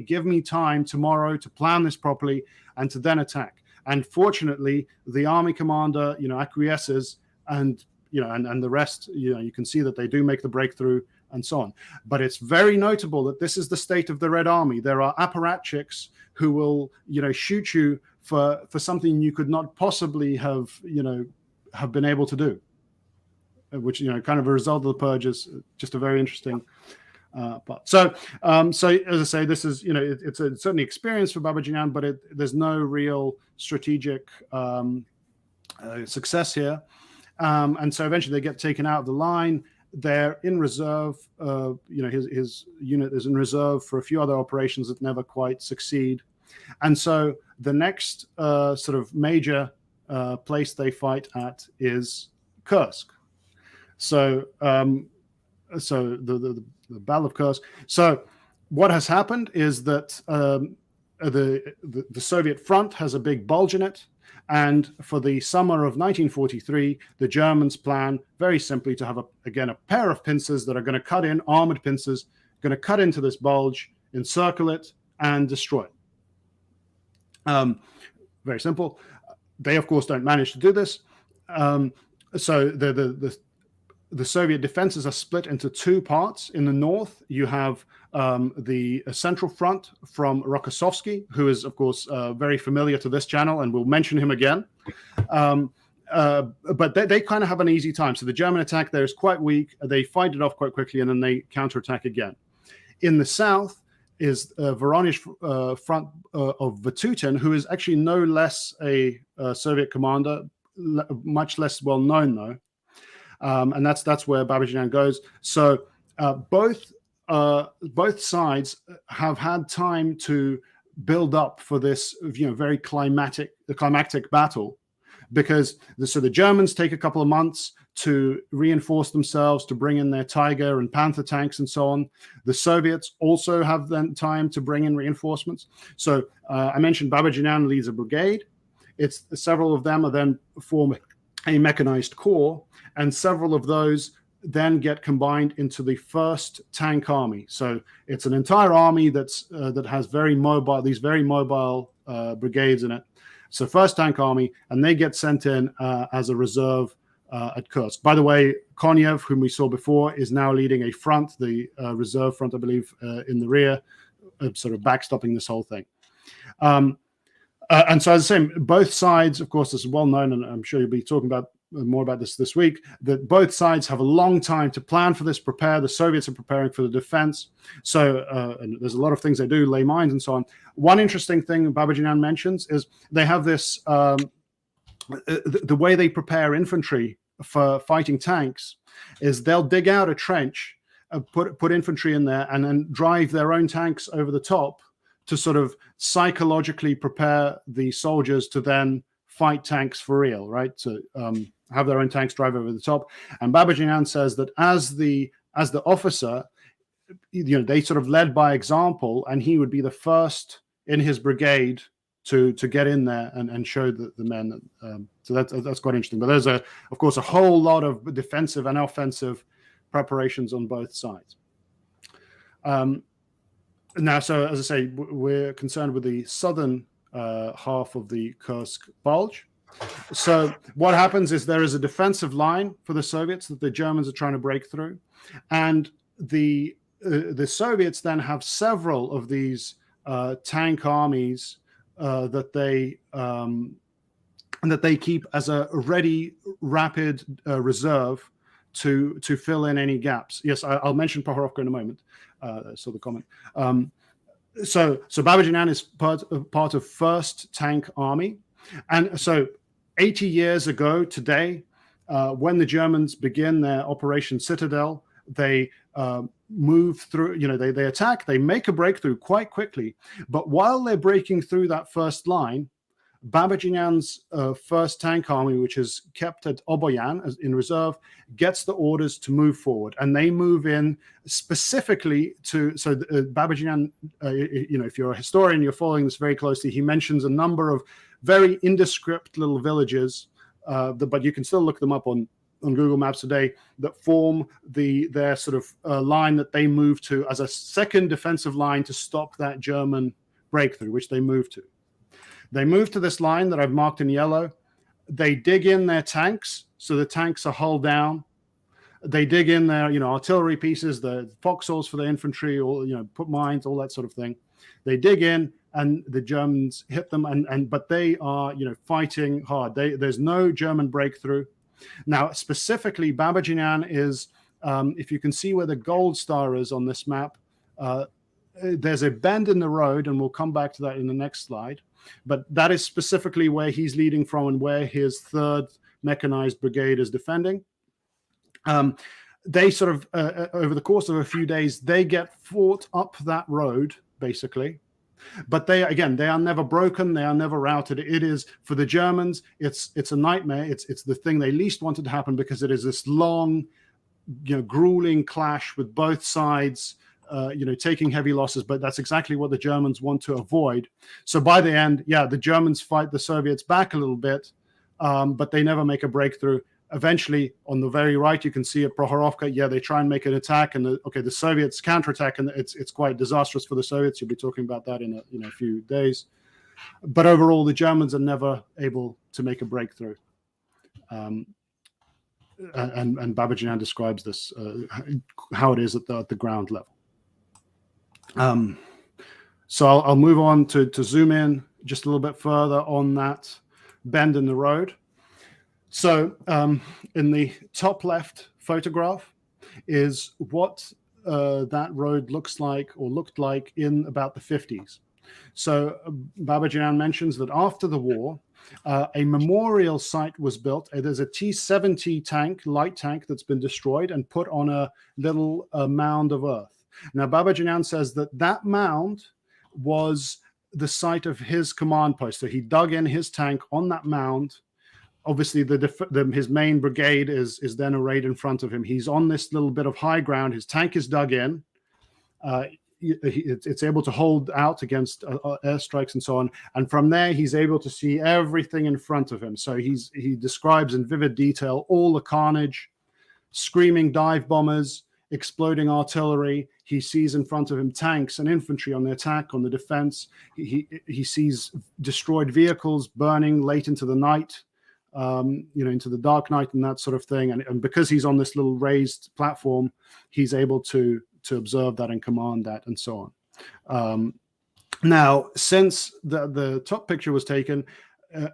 give me time tomorrow to plan this properly and to then attack. And fortunately, the army commander, acquiesces, and the rest, you can see that they do make the breakthrough and so on. But it's very notable that this is the state of the Red Army. There are apparatchiks who will, shoot you for something you could not possibly have been able to do, which, kind of a result of the purge is just a very interesting part. So as I say, this is, it's a certainly experience for Babajanyan, but there's no real strategic success here. And so eventually they get taken out of the line. They're in reserve. His unit is in reserve for a few other operations that never quite succeed. And so the next sort of major place they fight at is Kursk. So the Battle of Kursk. So what has happened is that the Soviet front has a big bulge in it. And for the summer of 1943, the Germans plan very simply to have, a pair of pincers that are going to cut in, armored pincers, going to cut into this bulge, encircle it, and destroy it. Very simple. They, of course, don't manage to do this. So the Soviet defenses are split into two parts. In the north, you have the Central Front from Rokossovsky, who is, of course, very familiar to this channel, and we'll mention him again. But they kind of have an easy time. So the German attack there is quite weak. They fight it off quite quickly, and then they counterattack again. In the south is Voronezh front of Vatutin, who is actually no less a Soviet commander, much less well known though. And that's where Babajanyan goes. So both sides have had time to build up for this, very climactic battle, because the Germans take a couple of months to reinforce themselves, to bring in their Tiger and Panther tanks and so on. The Soviets also have then time to bring in reinforcements. So I mentioned Babajanyan leads a brigade. It's several of them are then form a mechanized corps, and several of those then get combined into the first tank army. So it's an entire army that has these very mobile brigades in it. So first tank army, and they get sent in as a reserve at Kursk. By the way, Konev, whom we saw before, is now leading a front, the reserve front, I believe, in the rear, sort of backstopping this whole thing. And so, as I say, both sides, of course, this is well known, and I'm sure you'll be talking about more about this week, that both sides have a long time to plan for this, prepare. The Soviets are preparing for the defense. So and there's a lot of things they do, lay mines and so on. One interesting thing Babajanyan mentions is they have this, the way they prepare infantry for fighting tanks is they'll dig out a trench, put infantry in there, and then drive their own tanks over the top to sort of psychologically prepare the soldiers to then fight tanks for real, right? So have their own tanks drive over the top. And Babajanyan says that as the officer, they sort of led by example, and he would be the first in his brigade to get in there and show the men. So that's quite interesting. But there's of course a whole lot of defensive and offensive preparations on both sides. Now, so as I say, we're concerned with the southern half of the Kursk bulge. So what happens is there is a defensive line for the Soviets that the Germans are trying to break through, and the Soviets then have several of these tank armies that they keep as a ready, rapid reserve to fill in any gaps. Yes, I'll mention Prohorovka in a moment. So the comment. So Babajanyan is part of First Tank Army, and so 80 years ago today, when the Germans begin their Operation Citadel, they move through. They attack. They make a breakthrough quite quickly. But while they're breaking through that first line, Babajanyan's first tank army, which is kept at Oboyan in reserve, gets the orders to move forward, and they move in specifically to. So Babajanyan, if you're a historian, you're following this very closely. He mentions a number of very indescript little villages, but you can still look them up on Google Maps today, that form their sort of line that they move to as a second defensive line to stop that German breakthrough, which they move to. They move to this line that I've marked in yellow. They dig in their tanks, so the tanks are hull down. They dig in their, artillery pieces, the foxholes for the infantry, or put mines, all that sort of thing. They dig in, and the Germans hit them, but they are fighting hard. There's no German breakthrough. Now, specifically, Babajanyan is, if you can see where the gold star is on this map, there's a bend in the road, and we'll come back to that in the next slide. But that is specifically where he's leading from and where his 3rd Mechanized Brigade is defending. They sort of, over the course of a few days, they get fought up that road, basically. But they are never broken. They are never routed. It is, for the Germans, it's a nightmare. It's the thing they least wanted to happen, because it is this long, grueling clash with both sides, taking heavy losses. But that's exactly what the Germans want to avoid. So by the end, the Germans fight the Soviets back a little bit, but they never make a breakthrough. Eventually, on the very right, you can see at Prokhorovka, they try and make an attack, and the Soviets counterattack, and it's quite disastrous for the Soviets. You'll be talking about that in a few days. But overall, the Germans are never able to make a breakthrough. And Babajanyan describes this, how it is at the ground level. So I'll move on to zoom in just a little bit further on that bend in the road. So in the top left photograph is what that road looks like, or looked like, in about the 50s. So Babajanyan mentions that after the war, a memorial site was built. There's a T-70 tank, light tank, that's been destroyed and put on a little mound of earth. Now, Babajanyan says that mound was the site of his command post. So he dug in his tank on that mound. Obviously, his main brigade is then arrayed in front of him. He's on this little bit of high ground. His tank is dug in. It's able to hold out against airstrikes and so on. And from there, he's able to see everything in front of him. So he describes in vivid detail all the carnage, screaming dive bombers, exploding artillery. He sees in front of him tanks and infantry on the attack, on the defense. He sees destroyed vehicles burning late into the night. Into the dark night and that sort of thing. And because he's on this little raised platform, he's able to observe that and command that and so on. Now, since the top picture was taken,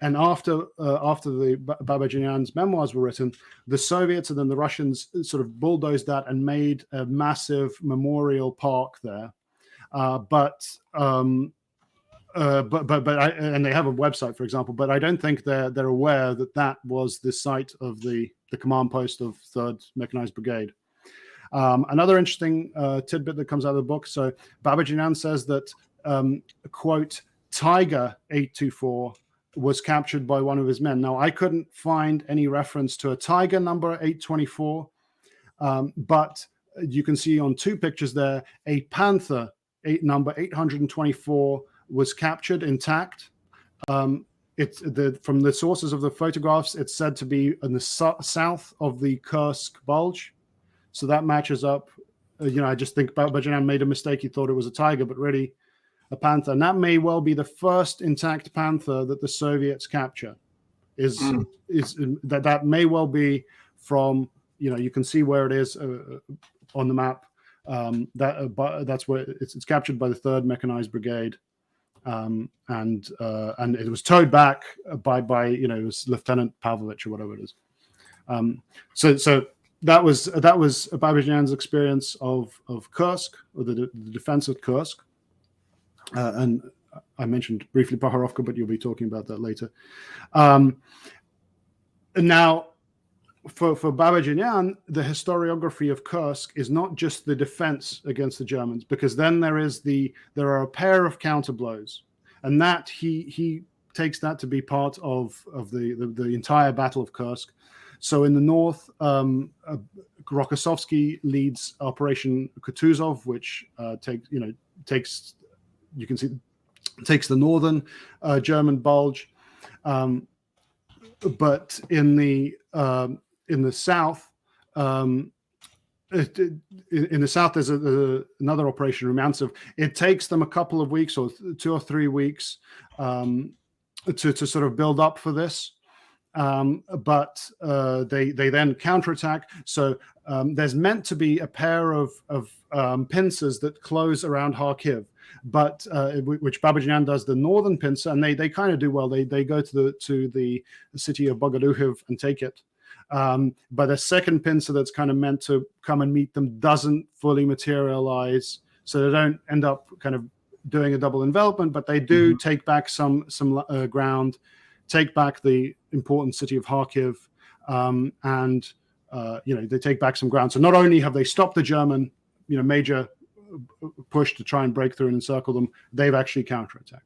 and after the Babajanyan's memoirs were written, the Soviets and then the Russians sort of bulldozed that and made a massive memorial park there. And they have a website, for example, but I don't think they're aware that was the site of the command post of 3rd Mechanized Brigade. Another interesting tidbit that comes out of the book. So Babajanyan says that, quote, Tiger 824 was captured by one of his men. Now, I couldn't find any reference to a Tiger number 824, but you can see on 2 pictures there, a Panther number 824 was captured intact. From the sources of the photographs, it's said to be in the south of the Kursk bulge. So that matches up. I just think Babajanyan made a mistake. He thought it was a Tiger, but really a Panther. And that may well be the first intact Panther that the Soviets capture. That may well be from, you can see where it is on the map. That's where it's captured by the 3rd Mechanized Brigade. And it was towed back by it was Lieutenant Pavlovich or whatever it is. So that was Babajanyan's experience of Kursk, or the defense of Kursk. And I mentioned briefly Prokhorovka, but you'll be talking about that later. Now, for Babajanyan, the historiography of Kursk is not just the defense against the Germans, because then there are a pair of counterblows, and that he takes that to be part of the entire Battle of Kursk. So in the north, Rokossovsky leads Operation Kutuzov, which takes the northern German bulge. But in the south, there's another Operation Rumyantsev. It takes them a couple of weeks, or 2 or 3 weeks, to sort of build up for this. But they then counterattack. So there's meant to be a pair of pincers that close around Kharkiv, but which Babajanyan does the northern pincer, and they kind of do well. They go to the city of Bogoduhiv and take it. But a second pincer that's kind of meant to come and meet them doesn't fully materialize, so they don't end up kind of doing a double envelopment, but they do take back some ground, take back the important city of Kharkiv, and they take back some ground. So not only have they stopped the German major push to try and break through and encircle them, they've actually counterattacked.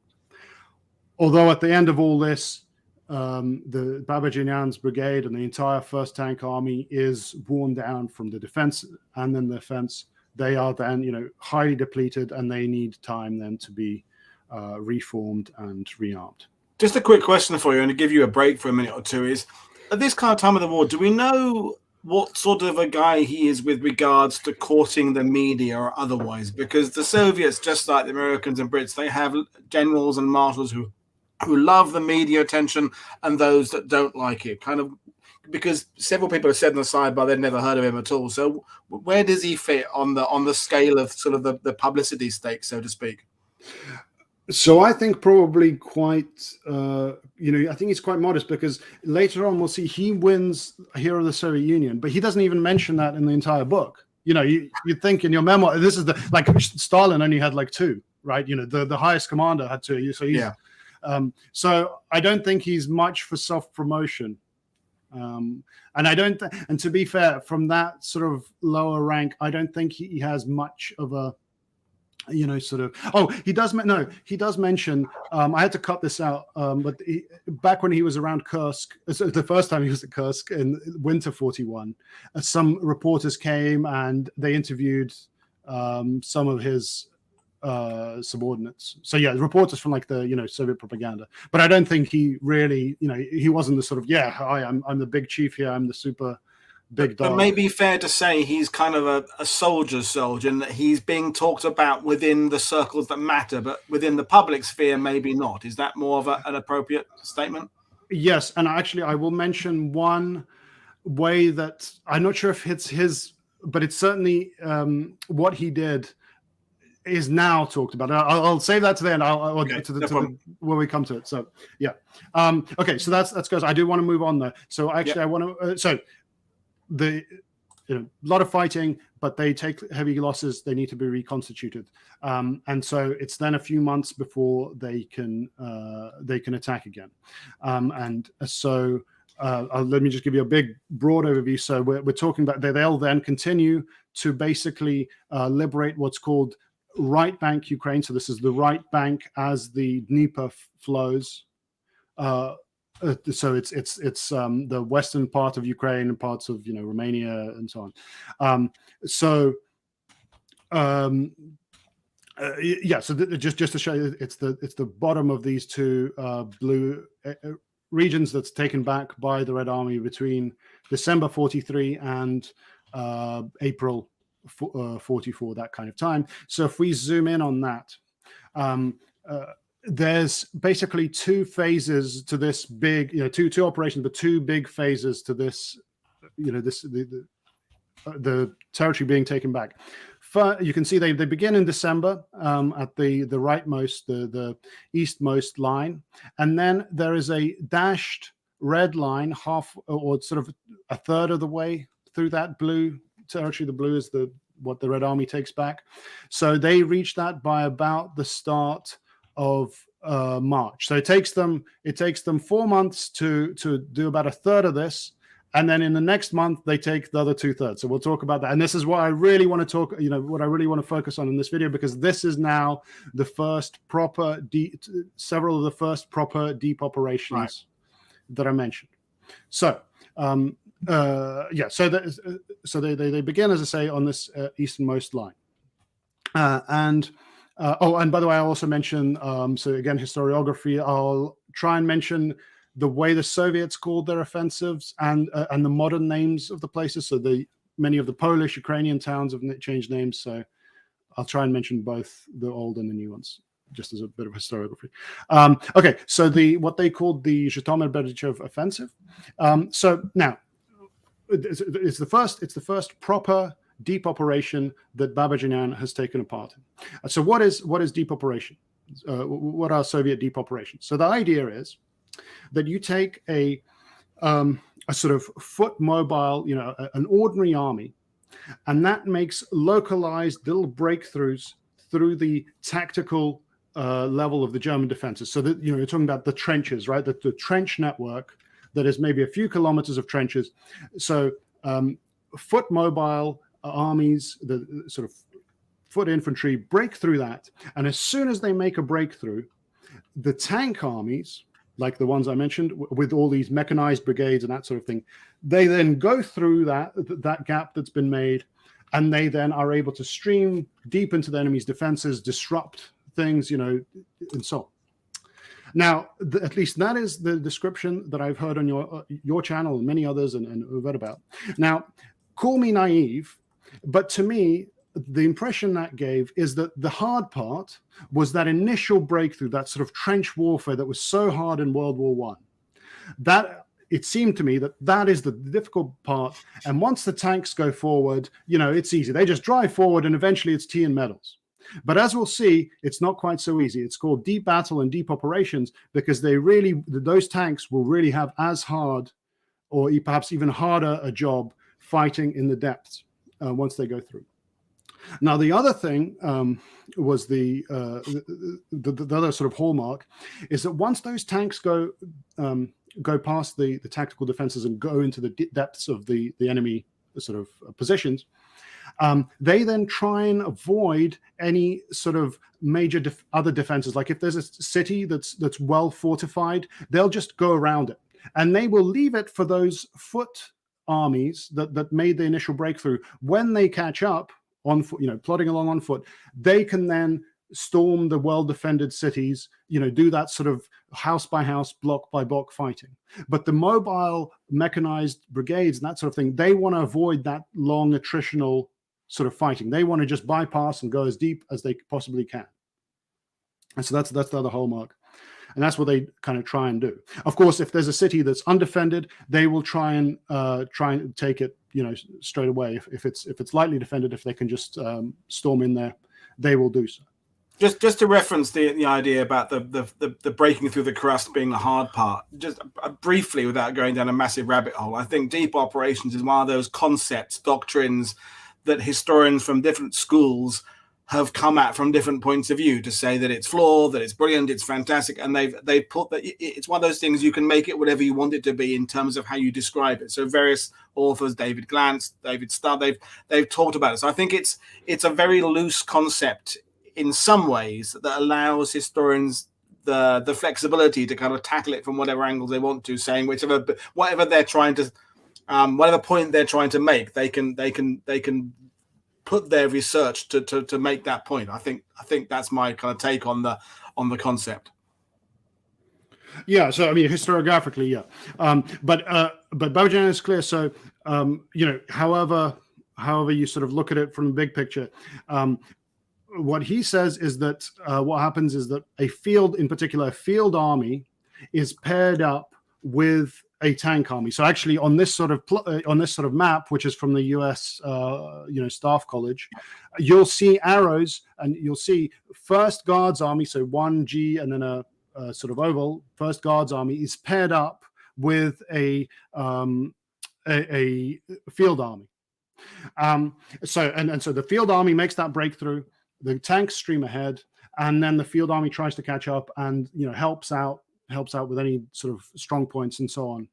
Although at the end of all this, the Babajanyan's brigade and the entire 1st Tank Army is worn down from the defense and then the offense. They are then highly depleted, and they need time then to be reformed and rearmed. Just a quick question for you, and to give you a break for a minute or two, is at this kind of time of the war, do we know what sort of a guy he is with regards to courting the media or otherwise? Because the Soviets, just like the Americans and Brits, they have generals and marshals who love the media attention and those that don't like it. Kind of because several people have said on the sidebar they've never heard of him at all. So where does he fit on the scale of sort of the publicity stake, so to speak? So I think probably quite, I think he's quite modest, because later on we'll see he wins Hero of the Soviet Union, but he doesn't even mention that in the entire book. You'd think in your memoir, this is Stalin only had like 2, right? The highest commander had 2. So he's, so I don't think he's much for self-promotion. And and to be fair, from that sort of lower rank, I don't think he has much of a, he does mention, I had to cut this out, but back when he was around Kursk, so the first time he was at Kursk in winter 41, some reporters came and they interviewed some of his subordinates. So yeah, reporters from like the Soviet propaganda. But I don't think he really, he wasn't the sort of, I'm the big chief here, I'm the super big dog. But maybe fair to say he's kind of a soldier's soldier, and that he's being talked about within the circles that matter, but within the public sphere, maybe not. Is that more of an appropriate statement? Yes, and actually I will mention one way that I'm not sure if it's his, but it's certainly what he did is now talked about. I'll save that to the end. When we come to it. So yeah, okay. So that's good. I do want to move on though. So actually, I want to. A lot of fighting, but they take heavy losses. They need to be reconstituted, and so it's then a few months before they can attack again. And so let me just give you a big broad overview. So we're talking about they'll then continue to basically liberate what's called right bank Ukraine. So this is the right bank as the Dnieper flows. So it's the western part of Ukraine and parts of Romania and so on. So just to show you, it's the bottom of these two blue regions that's taken back by the Red Army between December 43 and April 44, that kind of time. So if we zoom in on that, there's basically 2 phases to this big, two operations, but 2 big phases to this, the territory being taken back. You can see they begin in December at the rightmost, the eastmost line, and then there is a dashed red line, half or sort of a third of the way through that blue territory. The blue is what the Red Army takes back. So they reach that by about the start of March. So it takes them 4 months to do about a third of this, And then in the next month, they take the other 2/3. So we'll talk about that. And this is what I really want to talk, what I really want to focus on in this video, because this is now the first proper, several of the first proper deep operations that I mentioned. So, so they begin, as I say, on this easternmost line. And by the way, I also mentioned, so again, historiography, I'll try and mention the way the Soviets called their offensives and the modern names of the places. So many of the Polish, Ukrainian towns have changed names. So I'll try and mention both the old and the new ones, just as a bit of historiography. Okay, so what they called the Zhytomyr-Berdychev offensive. So now it's the first proper deep operation that Babajanyan has taken a part in. So what is deep operation? What are Soviet deep operations? So the idea is that you take a sort of foot mobile, an ordinary army, and that makes localized little breakthroughs through the tactical level of the German defenses. So that you're talking about the trenches, right? The trench network that is maybe a few kilometers of trenches. So foot mobile armies, the sort of foot infantry, break through that, and as soon as they make a breakthrough, the tank armies, like the ones I mentioned, with all these mechanized brigades and that sort of thing, they then go through that gap that's been made, and they then are able to stream deep into the enemy's defenses, disrupt things, and so on. Now, at least that is the description that I've heard on your channel and many others and read about. Now, call me naive, but to me, the impression that gave is that the hard part was that initial breakthrough, that sort of trench warfare that was so hard in World War I. That it seemed to me that is the difficult part. And once the tanks go forward, it's easy. They just drive forward and eventually it's tea and medals. But as we'll see, it's not quite so easy. It's called deep battle and deep operations because those tanks will really have as hard or perhaps even harder a job fighting in the depths once they go through. Now, the other thing was the other sort of hallmark is that once those tanks go past the tactical defenses and go into the depths of the enemy sort of positions, they then try and avoid any sort of major other defenses. Like if there's a city that's well fortified, they'll just go around it, and they will leave it for those foot armies that made the initial breakthrough. When they catch up on foot, plodding along on foot, they can then storm the well-defended cities, do that sort of house by house, block by block fighting. But the mobile mechanized brigades and that sort of thing, they want to avoid that long attritional sort of fighting. They want to just bypass and go as deep as they possibly can. And so that's the other hallmark. And that's what they kind of try and do. Of course, if there's a city that's undefended, they will try and take it, straight away. If it's lightly defended, if they can just storm in there, they will do so. Just to reference the idea about the breaking through the crust being the hard part, just briefly without going down a massive rabbit hole, I think deep operations is one of those concepts, doctrines that historians from different schools have come at from different points of view to say that it's flawed, that it's brilliant, it's fantastic, and they've put that it's one of those things you can make it whatever you want it to be in terms of how you describe it. So various authors, David Glantz, David Studd, they've talked about it. So I think it's a very loose concept in some ways that allows historians the flexibility to kind of tackle it from whatever angles they want to, saying whatever they're trying to whatever point they're trying to make, they can put their research to make that point. I think that's my kind of take on the concept. Yeah, so I mean, historiographically, yeah, but Babajanyan is clear. So however you sort of look at it from the big picture, what he says is that what happens is that a field army is paired up with a tank army. So actually, on this sort of map, which is from the U.S. Staff College, you'll see arrows, and you'll see First Guards Army. So 1G and then a sort of oval. First Guards Army is paired up with a field army. So the field army makes that breakthrough. The tanks stream ahead, and then the field army tries to catch up and helps out with any sort of strong points and so on.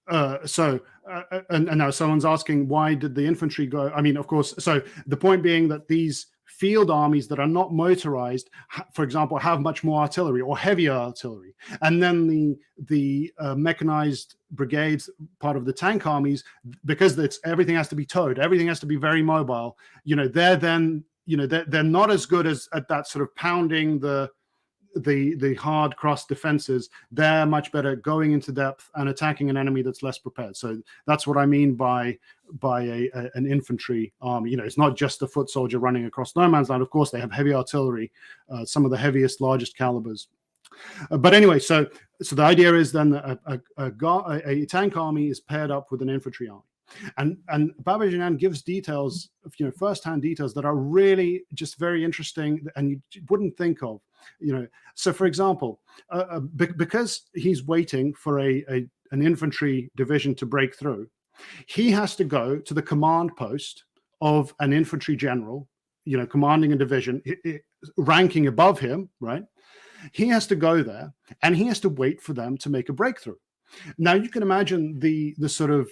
And now someone's asking, why did the infantry go? I mean, of course, so the point being that these field armies that are not motorized, for example, have much more artillery or heavier artillery. And then the mechanized brigades, part of the tank armies, because everything has to be towed, everything has to be very mobile, they're not as good as at that sort of pounding the hard cross defenses. They're much better going into depth and attacking an enemy that's less prepared. So that's what I mean by an infantry army. It's not just a foot soldier running across no man's land. Of course, they have heavy artillery, some of the heaviest, largest calibers. But anyway, so the idea is then that a tank army is paired up with an infantry army. And Babajanyan gives details, first-hand details that are really just very interesting and you wouldn't think of. So for example, because he's waiting for an infantry division to break through, he has to go to the command post of an infantry general, commanding a division, ranking above him, right? He has to go there and he has to wait for them to make a breakthrough. Now you can imagine the sort of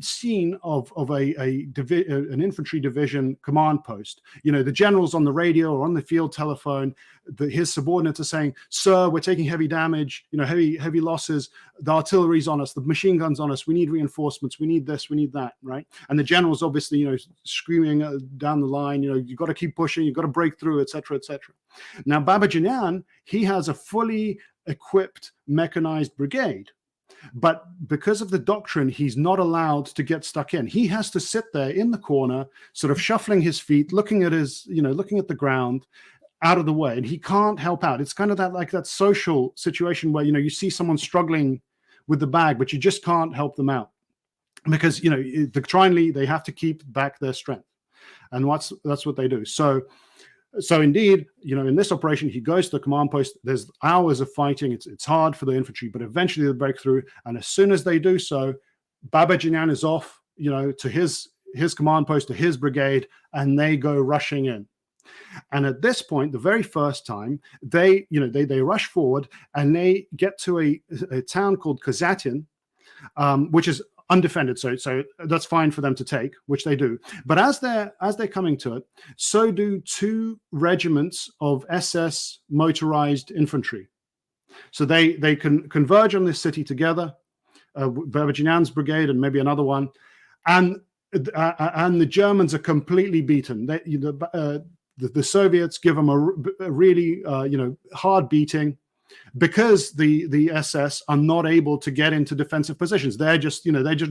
scene of an infantry division command post. The general's on the radio or on the field telephone. His subordinates are saying, "Sir, we're taking heavy damage. Heavy losses. The artillery's on us. The machine guns on us. We need reinforcements. We need this. We need that." Right? And the general's obviously screaming down the line. You've got to keep pushing. You've got to break through, etc., etc. Now Babajanyan, he has a fully equipped mechanized brigade. But because of the doctrine, he's not allowed to get stuck in. He has to sit there in the corner, sort of shuffling his feet, looking at looking at the ground, out of the way, and he can't help out. It's kind of that social situation where you see someone struggling with the bag, but you just can't help them out because doctrinally they have to keep back their strength, and that's what they do. So indeed, in this operation, he goes to the command post. There's hours of fighting. It's hard for the infantry, but eventually they break through. And as soon as they do so, Babajanyan is off, to his command post, to his brigade, and they go rushing in. And at this point, the very first time, they rush forward and they get to a town called Kazatin, which is undefended, so that's fine for them to take, which they do. But as they're coming to it, so do two regiments of SS motorized infantry. So they can converge on this city together, Babajanyan's brigade and maybe another one, and the Germans are completely beaten. The Soviets give them a really hard beating, because the SS are not able to get into defensive positions. They're just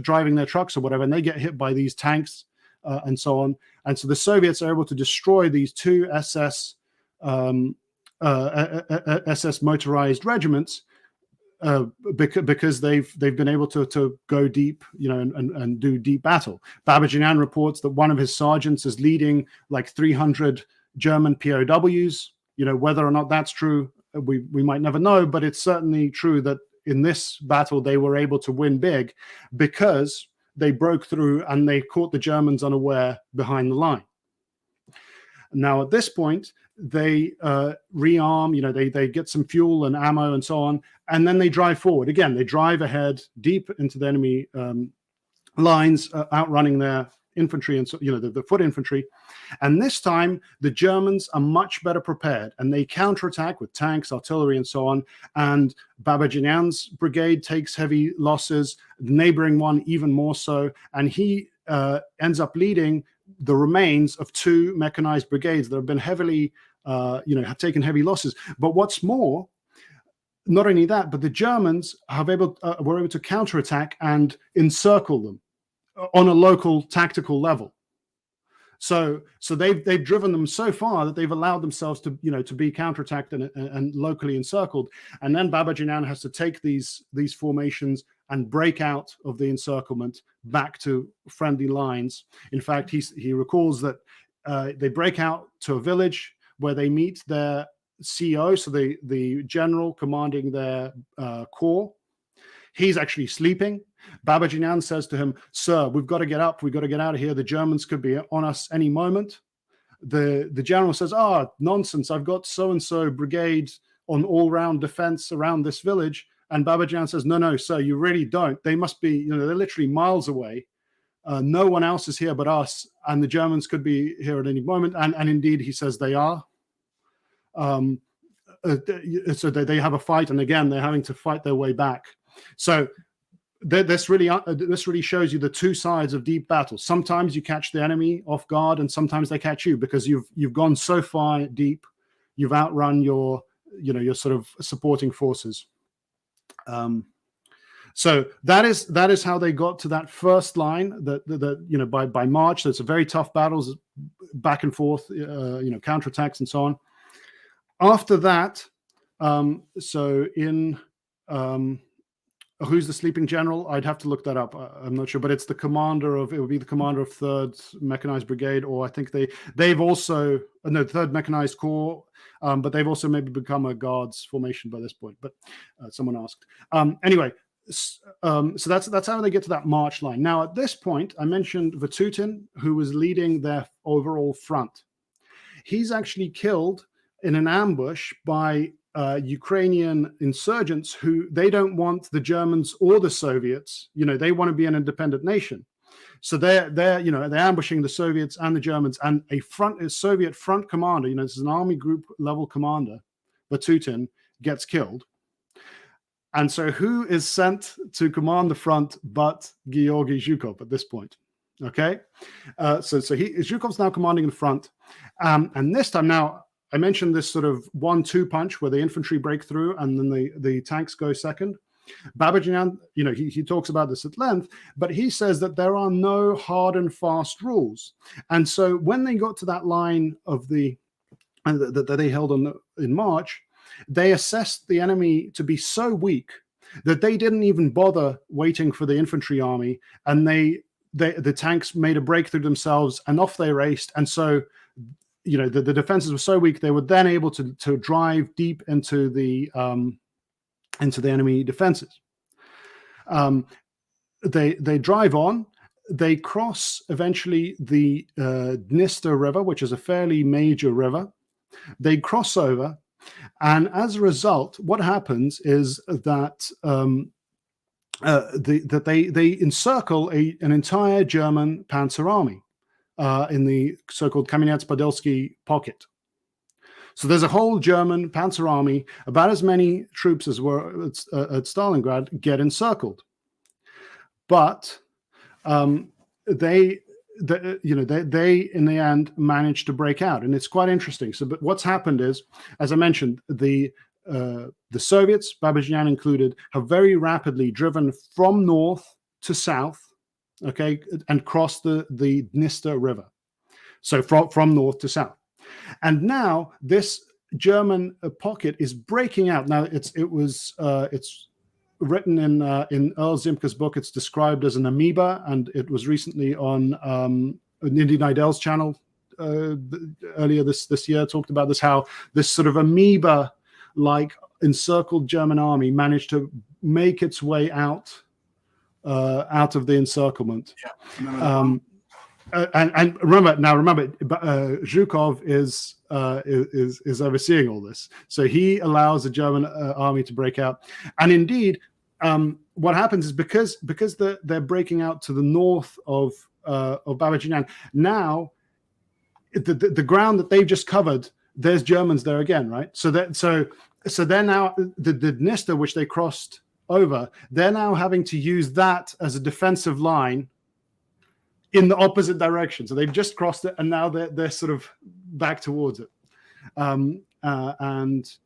driving their trucks or whatever, and they get hit by these tanks and so on. And so the Soviets are able to destroy these two SS motorized regiments because they've been able to go deep, and do deep battle. Babajanyan reports that one of his sergeants is leading like 300 German POWs. Whether or not that's true, we might never know, but it's certainly true that in this battle they were able to win big because they broke through and they caught the Germans unaware behind the line. Now at this point they rearm, they get some fuel and ammo and so on, and then they drive forward again. They drive ahead deep into the enemy lines, outrunning their infantry and the foot infantry. And this time the Germans are much better prepared and they counterattack with tanks, artillery and so on. And Babajanyan's brigade takes heavy losses, the neighboring one even more so, and he ends up leading the remains of two mechanized brigades that have been heavily have taken heavy losses. But what's more, not only that, but the Germans were able to counterattack and encircle them on a local tactical level. So they've driven them so far that they've allowed themselves to be counterattacked and locally encircled. And then Babajanyan has to take these formations and break out of the encirclement back to friendly lines. In fact, he recalls that they break out to a village where they meet their CO, so the general commanding their corps. He's actually sleeping. Babajanyan says to him, "Sir, we've got to get up. We've got to get out of here. The Germans could be on us any moment." The general says, "Nonsense. I've got so-and-so brigade on all-round defense around this village, And Babajan says, no, sir, you really don't. They must be, they're literally miles away. No one else is here but us, and the Germans could be here at any moment. And indeed, he says they are. So they have a fight, and again, they're having to fight their way back. So this really shows you the two sides of deep battle. Sometimes you catch the enemy off guard, and sometimes they catch you because you've gone so far deep, you've outrun your sort of supporting forces. So that is how they got to that first line. That by March, so it's a very tough battles, back and forth, counterattacks and so on. After that, so in who's the sleeping general? I'd have to look that up. I'm not sure, but it's the commander of, it would be the commander of 3rd Mechanized Brigade, or I think they've also, no, 3rd Mechanized Corps, but they've also maybe become a Guards formation by this point, but someone asked. Anyway, so that's how they get to that March line. Now, at this point, I mentioned Vatutin, who was leading their overall front. He's actually killed in an ambush by Ukrainian insurgents who they don't want the Germans or the Soviets. They want to be an independent nation. So they're ambushing the Soviets and the Germans, and a Soviet front commander, this is an army group level commander, Vatutin, gets killed. And so who is sent to command the front but Georgy Zhukov at this point? Okay. So Zhukov's now commanding the front. And this time now, I mentioned this sort of 1-2 punch where the infantry break through and then the tanks go second. Babajanyan, he talks about this at length, but he says that there are no hard and fast rules. And so when they got to that line of that they held in March, they assessed the enemy to be so weak that they didn't even bother waiting for the infantry army, and the tanks made a breakthrough themselves and off they raced. And so the defenses were so weak, they were then able to drive deep into the enemy defenses. They drive on. They cross eventually the Dniester River, which is a fairly major river. They cross over, and as a result, what happens is that they encircle an entire German panzer army. In the so-called Kamenets-Podilsky pocket. So there's a whole German panzer army, about as many troops as were at Stalingrad, get encircled. But they in the end managed to break out, and it's quite interesting. So, but what's happened is, as I mentioned, the Soviets, Babajanyan included, have very rapidly driven from north to south. Okay, and cross the Dniester River, so from north to south, and now this German pocket is breaking out. Now it's written in Earl Zimka's book. It's described as an amoeba, and it was recently on Indian Idol's channel earlier this year. Talked about this, how this sort of amoeba-like encircled German army managed to make its way out of the encirclement. Yeah. And remember, Zhukov is overseeing all this, so he allows the German army to break out. And indeed, what happens is because they're breaking out to the north of Babajanyan, now the ground that they've just covered, there's Germans there again, right? So they're now the Dniester, which they crossed over, they're now having to use that as a defensive line in the opposite direction. So they've just crossed it, and now they're sort of back towards it. And there's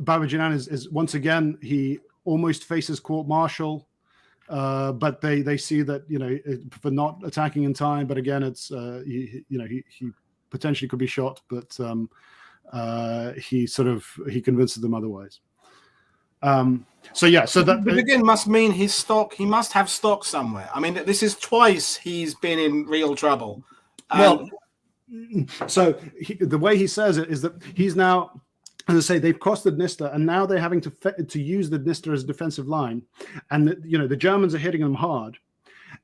Babajanyan is once again, he almost faces court-martial, but they see that for not attacking in time. But again, it's he potentially could be shot, but he convinces them otherwise. So that again must mean he must have stock somewhere. I mean, this is twice he's been in real trouble. So the way he says it is that he's now, as I say, they've crossed the Dniester, and now they're having to use the Dniester as a defensive line, and the Germans are hitting them hard.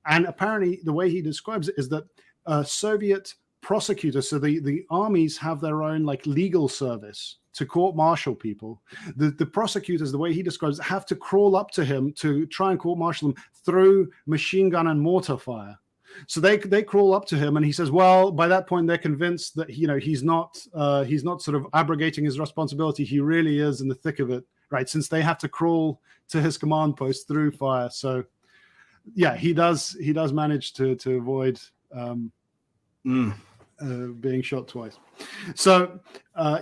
And apparently, the way he describes it is that Soviet prosecutors. So the armies have their own like legal service to court-martial people. The prosecutors, the way he describes it, have to crawl up to him to try and court-martial them through machine gun and mortar fire. So they crawl up to him, and he says, well, by that point they're convinced that he's not sort of abrogating his responsibility. He really is in the thick of it, right? Since they have to crawl to his command post through fire. So yeah, he does manage to avoid being shot twice. So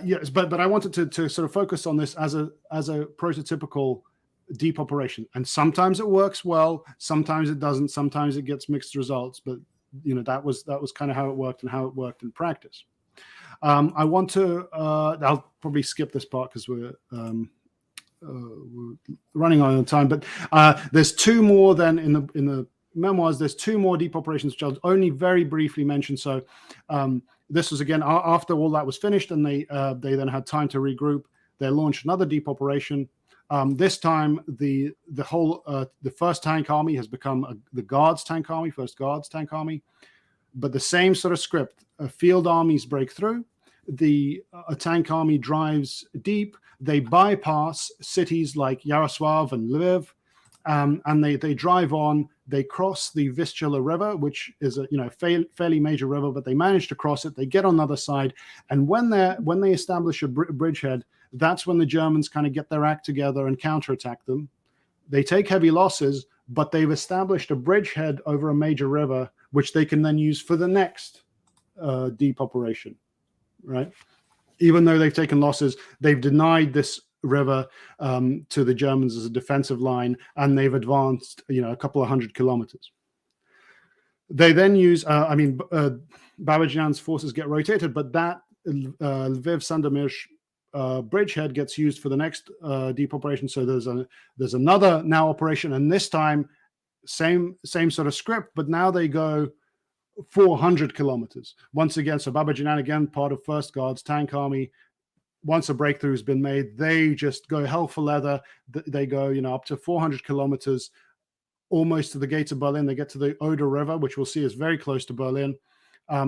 yes, but I wanted to sort of focus on this as a prototypical deep operation, and sometimes it works well, sometimes it doesn't, sometimes it gets mixed results, but that was kind of how it worked and how it worked in practice. I want to I'll probably skip this part because we're running on time, but there's two more then in the memoirs. There's two more deep operations which I'll only very briefly mention. So this was again after all that was finished, and they then had time to regroup. They launched another deep operation. This time, the first tank army has become the Guards tank army, first Guards tank army, but the same sort of script. Field armies break through. A tank army drives deep. They bypass cities like Yaroslavl and Lviv, and they drive on. They cross the Vistula River, which is a fairly major river, but they manage to cross it. They get on the other side, and when they establish a bridgehead, that's when the Germans kind of get their act together and counterattack them. They take heavy losses, but they've established a bridgehead over a major river, which they can then use for the next deep operation, right? Even though they've taken losses, they've denied this river to the Germans as a defensive line, and they've advanced, a couple of 100 kilometers. They then use, Babajanyan's forces get rotated, but that Lviv-Sandomir bridgehead gets used for the next deep operation. So there's another now operation, and this time same sort of script, but now they go 400 kilometers once again. So Babajanyan, again part of First Guards tank army. Once a breakthrough has been made, they just go hell for leather. They go up to 400 kilometers, almost to the gates of Berlin. They get to the Oder River, which we'll see is very close to Berlin.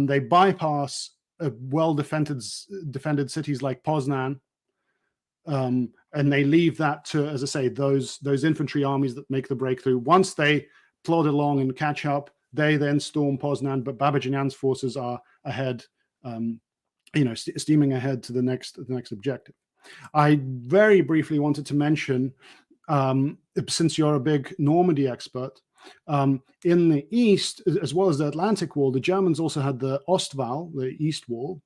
They bypass well-defended cities like Poznan, and they leave that to, as I say, those infantry armies that make the breakthrough. Once they plod along and catch up, they then storm Poznan, but Babajanyan's forces are ahead, steaming ahead to the next objective. I very briefly wanted to mention, since you're a big Normandy expert, in the east, as well as the Atlantic Wall, the Germans also had the Ostwall, the East Wall,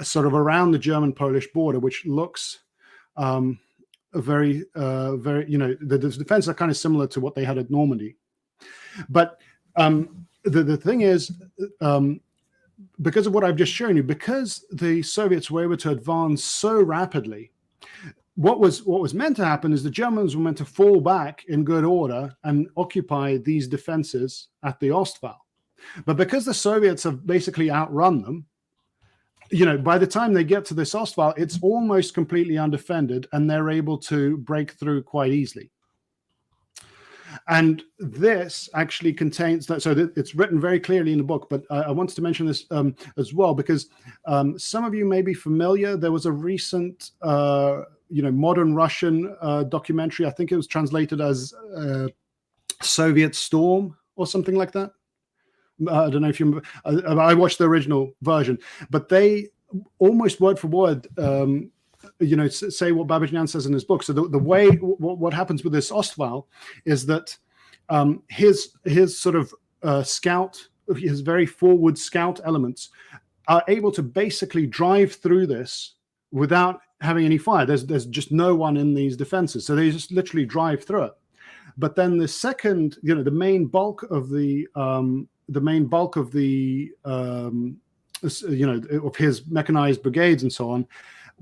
sort of around the German-Polish border, which looks very, the defense are kind of similar to what they had at Normandy. But the thing is, because of what I've just shown you, because the Soviets were able to advance so rapidly, what was meant to happen is the Germans were meant to fall back in good order and occupy these defenses at the Ostwall. But because the Soviets have basically outrun them, by the time they get to this Ostwall, it's almost completely undefended, and they're able to break through quite easily. And this actually contains that, so it's written very clearly in the book, but I wanted to mention this as well, because some of you may be familiar. There was a recent modern Russian documentary. I think it was translated as Soviet Storm or something like that. I don't know if you remember. I watched the original version, but they almost word for word say what Babajanyan says in his book. So the way what happens with this Ostwall is that his sort of scout, his very forward scout elements are able to basically drive through this without having any fire. There's just no one in these defenses, so they just literally drive through it. But then the second, the main bulk of of his mechanized brigades and so on,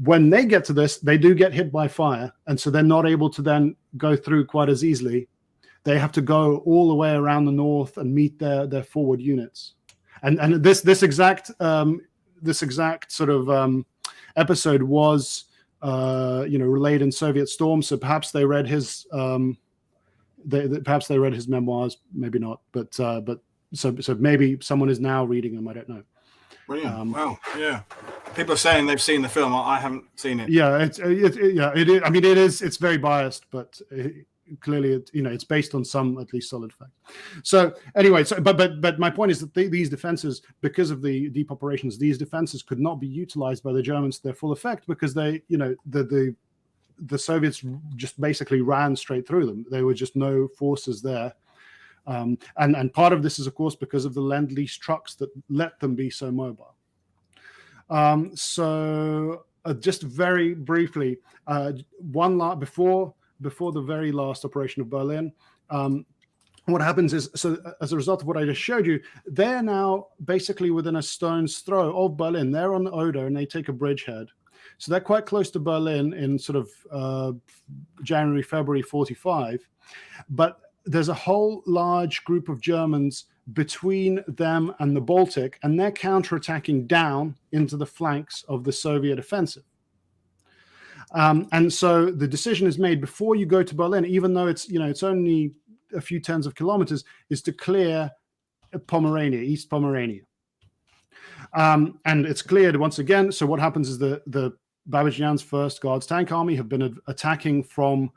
when they get to this, they do get hit by fire, and so they're not able to then go through quite as easily. They have to go all the way around the north and meet their forward units. And this exact sort of episode was relayed in Soviet Storm. So perhaps they read his perhaps they read his memoirs, maybe not, but so maybe someone is now reading them. I don't know. Brilliant. Wow. Yeah. People are saying they've seen the film. I haven't seen it. Yeah, it is. I mean, it's very biased, but clearly, it's based on some at least solid fact. So anyway, but my point is that these defenses, because of the deep operations, these defenses could not be utilized by the Germans to their full effect because the Soviets just basically ran straight through them. There were just no forces there. And part of this is, of course, because of the Lend-Lease trucks that let them be so mobile. Just very briefly, before the very last operation of Berlin, what happens is, so as a result of what I just showed you, they're now basically within a stone's throw of Berlin. They're on the Oder and they take a bridgehead. So they're quite close to Berlin in sort of January, February 45. But there's a whole large group of Germans between them and the Baltic, and they're counterattacking down into the flanks of the Soviet offensive. And so the decision is made before you go to Berlin, even though it's only a few tens of kilometers, is to clear Pomerania, East Pomerania. And it's cleared once again. So what happens is the Babajanyan's First Guards Tank Army have been attacking from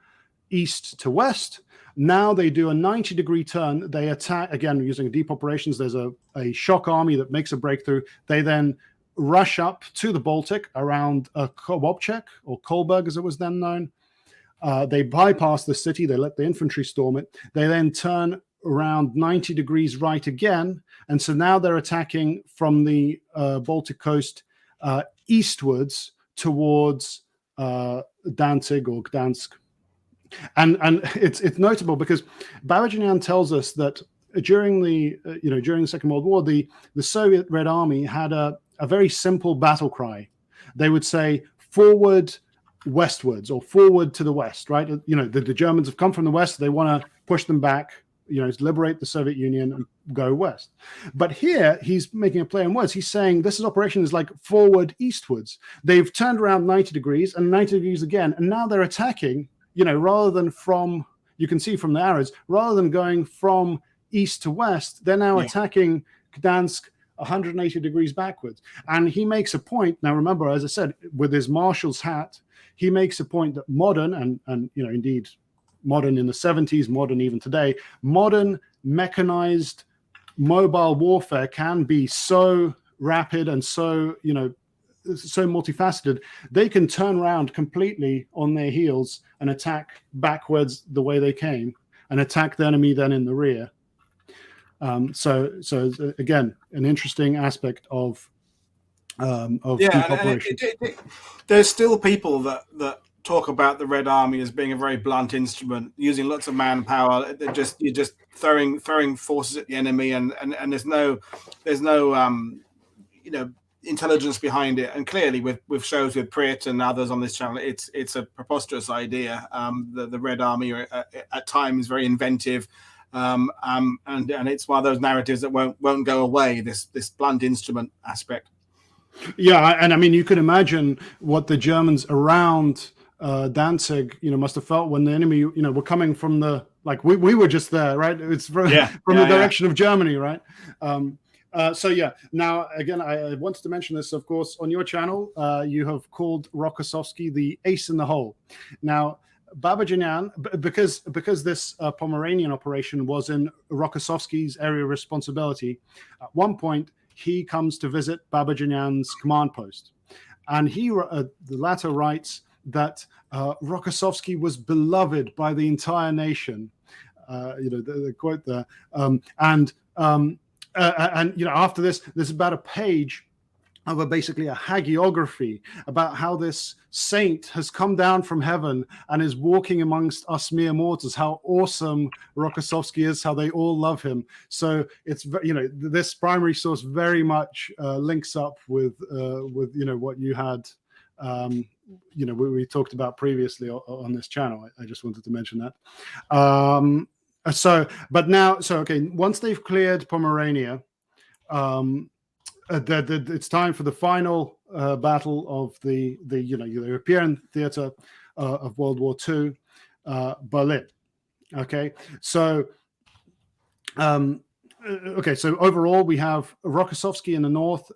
east to west. Now they do a 90-degree turn. They attack, again, using deep operations. There's a shock army that makes a breakthrough. They then rush up to the Baltic around Kowalczyk, or Kolberg as it was then known. They bypass the city. They let the infantry storm it. They then turn around 90 degrees right again. And so now they're attacking from the Baltic coast eastwards towards Danzig or Gdansk. And it's notable because Babajanyan tells us that during the Second World War, the Soviet Red Army had a very simple battle cry. They would say forward westwards or forward to the west, right? The Germans have come from the west. They want to push them back, liberate the Soviet Union and go west. But here he's making a play on words. He's saying this operation is like forward eastwards. They've turned around 90 degrees and 90 degrees again. And now they're attacking, rather than from, you can see from the arrows, rather than going from east to west, they're now attacking Gdansk 180 degrees backwards. And he makes a point. Now, remember, as I said, with his marshal's hat, he makes a point that modern and indeed modern in the 70s, modern even today, modern mechanized mobile warfare can be so rapid and so, so multifaceted. They can turn around completely on their heels and attack backwards the way they came and attack the enemy then in the rear. So again, an interesting aspect of deep operation. There's still people that talk about the Red Army as being a very blunt instrument, using lots of manpower. You're just throwing forces at the enemy, and there's no intelligence behind it. And clearly, with shows with Pritt and others on this channel, it's a preposterous idea. The Red Army at times very inventive. And it's one of those narratives that won't go away. This blunt instrument aspect. Yeah, and I mean, you can imagine what the Germans around Danzig, must have felt when the enemy, were coming from we were just there, right? It's from the direction of Germany, right? Now again, I wanted to mention this, of course, on your channel. You have called Rokossovsky the ace in the hole. Now, Babajanyan, because this Pomeranian operation was in Rokossovsky's area of responsibility, at one point he comes to visit Babajanyan's command post, and the latter writes that Rokossovsky was beloved by the entire nation. The quote there, and after this, there's about a page of basically a hagiography about how this saint has come down from heaven and is walking amongst us mere mortals, how awesome Rokossovsky is, how they all love him. So it's, this primary source very much links up with what you had, we talked about previously on this channel. I just wanted to mention that. Once they've cleared Pomerania, it's time for the final battle of the European theater of World War II, Berlin. Okay, so Okay, so overall we have Rokossovsky in the north,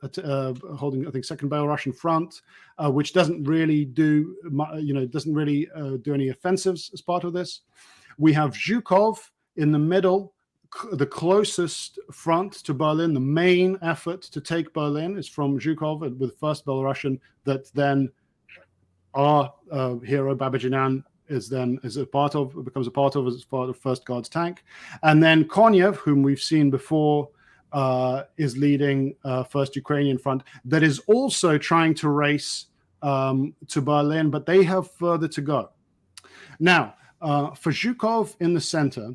holding, I think, second Belarusian front, which doesn't really do, do any offensives as part of this. We have Zhukov in the middle, the closest front to Berlin. The main effort to take Berlin is from Zhukov with first Belarusian, that then our hero Babajanyan becomes a part of as part of First Guards tank. And then Konyev, whom we've seen before, is leading First Ukrainian Front, that is also trying to race to Berlin, but they have further to go. Now, for Zhukov in the center,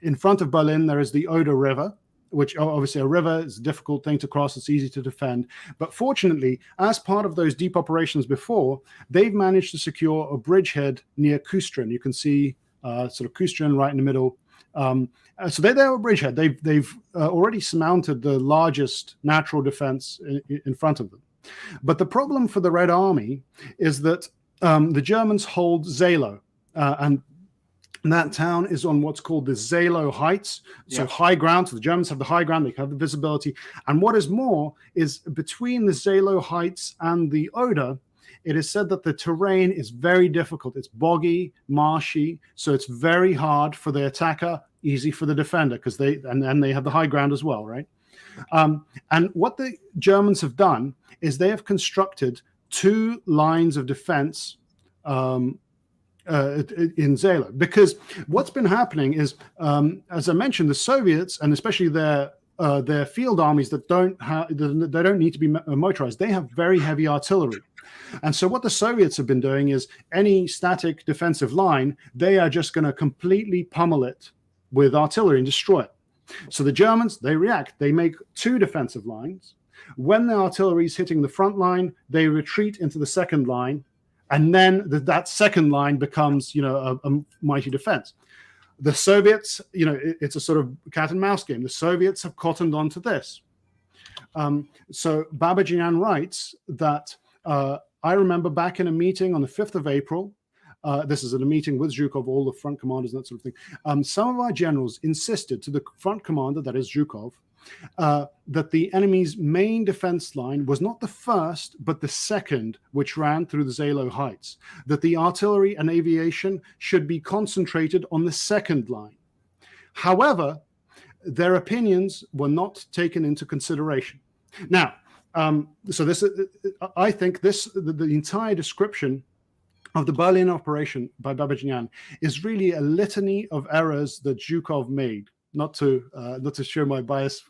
in front of Berlin, there is the Oder River, which obviously a river is a difficult thing to cross. It's easy to defend. But fortunately, as part of those deep operations before, they've managed to secure a bridgehead near Kustrin. You can see sort of Kustrin right in the middle. So they're a bridgehead. They've already surmounted the largest natural defense in front of them. But the problem for the Red Army is that the Germans hold Zelo, and that town is on what's called the Zelo Heights, so high ground. So the Germans have the high ground, they have the visibility. And what is more is between the Zelo Heights and the Oder, it is said that the terrain is very difficult. It's boggy, marshy, so it's very hard for the attacker, easy for the defender, because they have the high ground as well, right? And what the Germans have done is they have constructed 2 lines of defense in Zelo, because what's been happening is, as I mentioned, the Soviets, and especially their field armies that they don't need to be motorized, they have very heavy artillery. And so what the Soviets have been doing is any static defensive line, they are just going to completely pummel it with artillery and destroy it. So the Germans, they react. They make 2 defensive lines. When the artillery is hitting the front line, they retreat into the second line, and then that second line becomes, a mighty defense. The Soviets, it's a sort of cat and mouse game. The Soviets have cottoned onto this. So Babajanyan writes that, I remember back in a meeting on the 5th of April, this is at a meeting with Zhukov, all the front commanders and that sort of thing. Some of our generals insisted to the front commander, that is Zhukov, that the enemy's main defense line was not the first, but the second, which ran through the Zelo Heights, that the artillery and aviation should be concentrated on the second line. However, their opinions were not taken into consideration. Now, so this, I think the entire description of the Berlin operation by Babajanyan is really a litany of errors that Zhukov made. Not to show my bias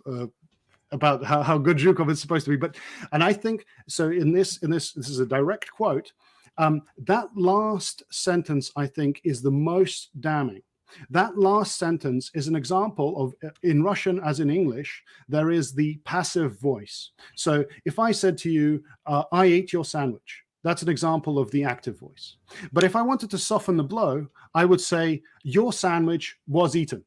about how good Zhukov is supposed to be, and I think so. In this is a direct quote. That last sentence, I think, is the most damning. That last sentence is an example of, in Russian as in English, there is the passive voice. So if I said to you, "I ate your sandwich," that's an example of the active voice. But if I wanted to soften the blow, I would say, "Your sandwich was eaten."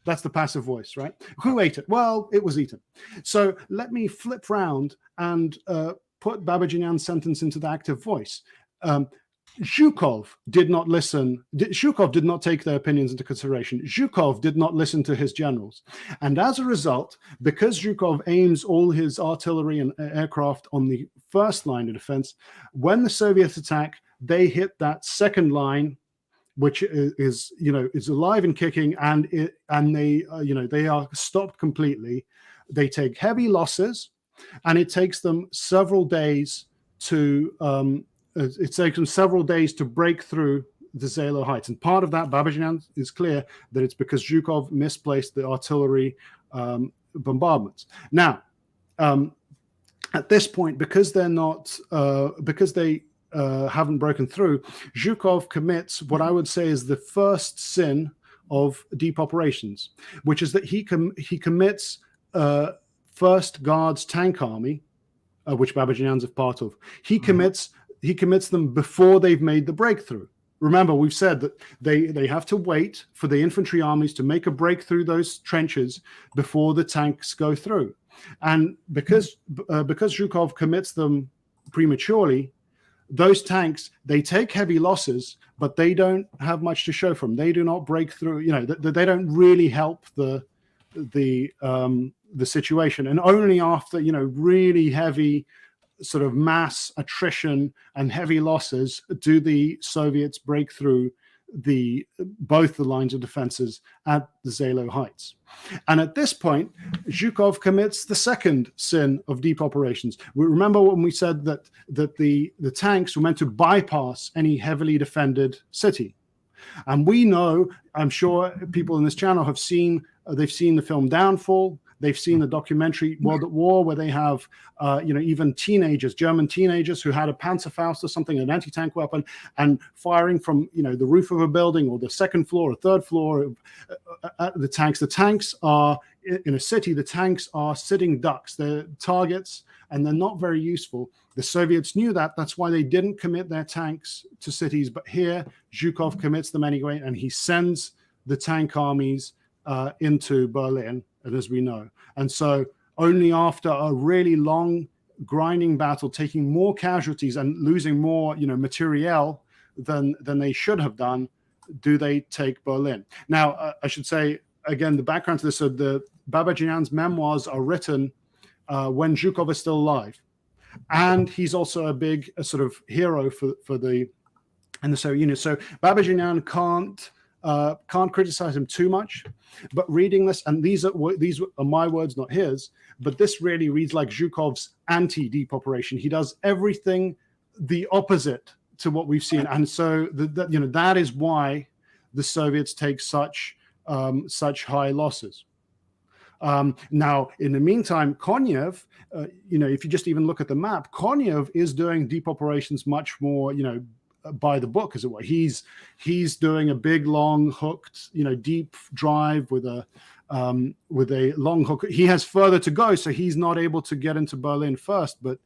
That's the passive voice, right? Who ate it? Well, it was eaten. So let me flip round and put Babajanyan's sentence into the active voice. Zhukov did not listen. Zhukov did not take their opinions into consideration. Zhukov did not listen to his generals. And as a result, because Zhukov aims all his artillery and aircraft on the first line of defense, when the Soviets attack, they hit that second line, which is alive and kicking, and they are stopped completely. They take heavy losses, and it takes them several days to break through the Zelo Heights. And part of that, Babajanyan is clear that it's because Zhukov misplaced the artillery bombardments. Now, at this point, because they're not because they haven't broken through, Zhukov commits what I would say is the first sin of deep operations, which is that he commits First Guards tank army, which Babajanyan's a part of. He commits them before they've made the breakthrough. Remember, we've said that they have to wait for the infantry armies to make a break through those trenches before the tanks go through. And because Zhukov commits them prematurely, those tanks, they take heavy losses, but they don't have much to show from. They do not break through. You know, they don't really help the situation. And only after, you know, really heavy sort of mass attrition and heavy losses do the Soviets break through both the lines of defenses at the Zalo Heights. And at this point, Zhukov commits the second sin of deep operations. We remember when we said that the tanks were meant to bypass any heavily defended city. And we know, I'm sure people in this channel have seen, they've seen the film Downfall. They've seen the documentary World at War, where they have, you know, even teenagers, German teenagers who had a Panzerfaust or something, an anti-tank weapon, and firing from, you know, the roof of a building or the second floor or third floor at the tanks. The tanks are, in a city, the tanks are sitting ducks. They're targets, and they're not very useful. The Soviets knew that. That's why they didn't commit their tanks to cities. But here, Zhukov commits them anyway, and he sends the tank armies into Berlin, and as we know. And so only after a really long grinding battle, taking more casualties and losing more, you know, materiel than they should have done, do they take Berlin. Now, I should say, again, the background to this, so the Babajanyan's memoirs are written when Zhukov is still alive. And he's also a big sort of hero for the Soviet Union. So Babajanyan can't criticize him too much, but reading this, and these are my words, not his, but this really reads like Zhukov's anti-deep operation. He does everything the opposite to what we've seen, and so you know, that is why the Soviets take such high losses. Now, in the meantime, Konyev, you know, if you just even look at the map, Konyev is doing deep operations much more, you know, by the book, as it were. He's doing a big, long, hooked, you know, deep drive with a long hook. He has further to go, so he's not able to get into Berlin first. But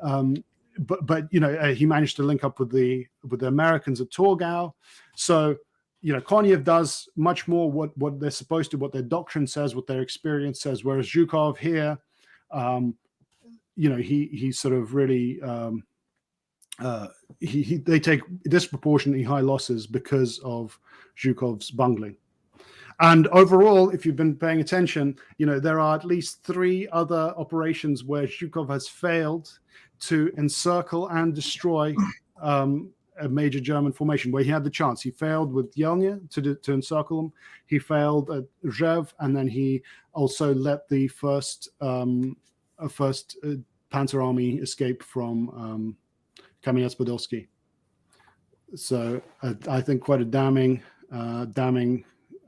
you know, he managed to link up with the Americans at Torgau. So, you know, Konyev does much more what they're supposed to, what their doctrine says, what their experience says. Whereas Zhukov here, you know, he sort of really. They take disproportionately high losses because of Zhukov's bungling. And overall, if you've been paying attention, you know, there are at least 3 other operations where Zhukov has failed to encircle and destroy a major German formation, where he had the chance. He failed with Yelnya to encircle them. He failed at Rzew, and then he also let the first Panzer Army escape from Kamianets-Podilsky. So I think quite a damning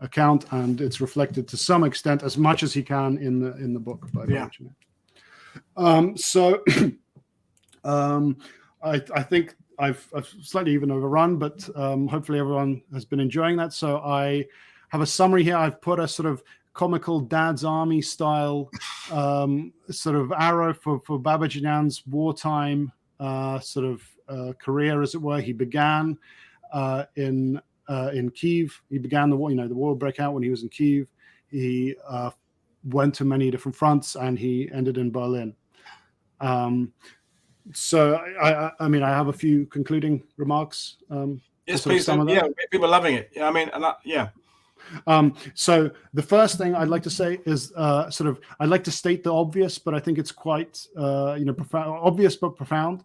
account, and it's reflected to some extent, as much as he can, in the book. By so I think I've slightly even overrun, but hopefully everyone has been enjoying that. So I have a summary here. I've put a sort of comical Dad's Army style sort of arrow for Babajanyan's wartime sort of career, as it were. He began in Kiev. He began the war. You know, the war broke out when he was in Kiev. He went to many different fronts, and he ended in Berlin. So I mean, I have a few concluding remarks. Yes, please. Yeah, people are loving it. I mean, yeah. So the first thing I'd like to say is I'd like to state the obvious, but I think it's quite obvious but profound.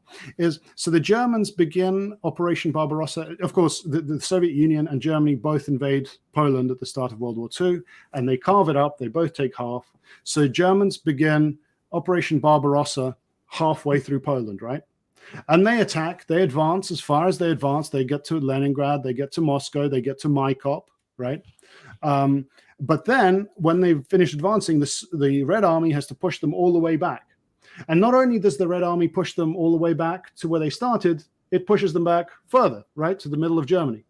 So the Germans begin Operation Barbarossa. Of course, the Soviet Union and Germany both invade Poland at the start of World War II, and they carve it up. They both take half. So Germans begin Operation Barbarossa halfway through Poland, right? And they attack. They advance as far as they advance. They get to Leningrad. They get to Moscow. They get to Maikop, right? But then when they've finished advancing, the Red Army has to push them all the way back. And not only does the Red Army push them all the way back to where they started, it pushes them back further, right, to the middle of Germany.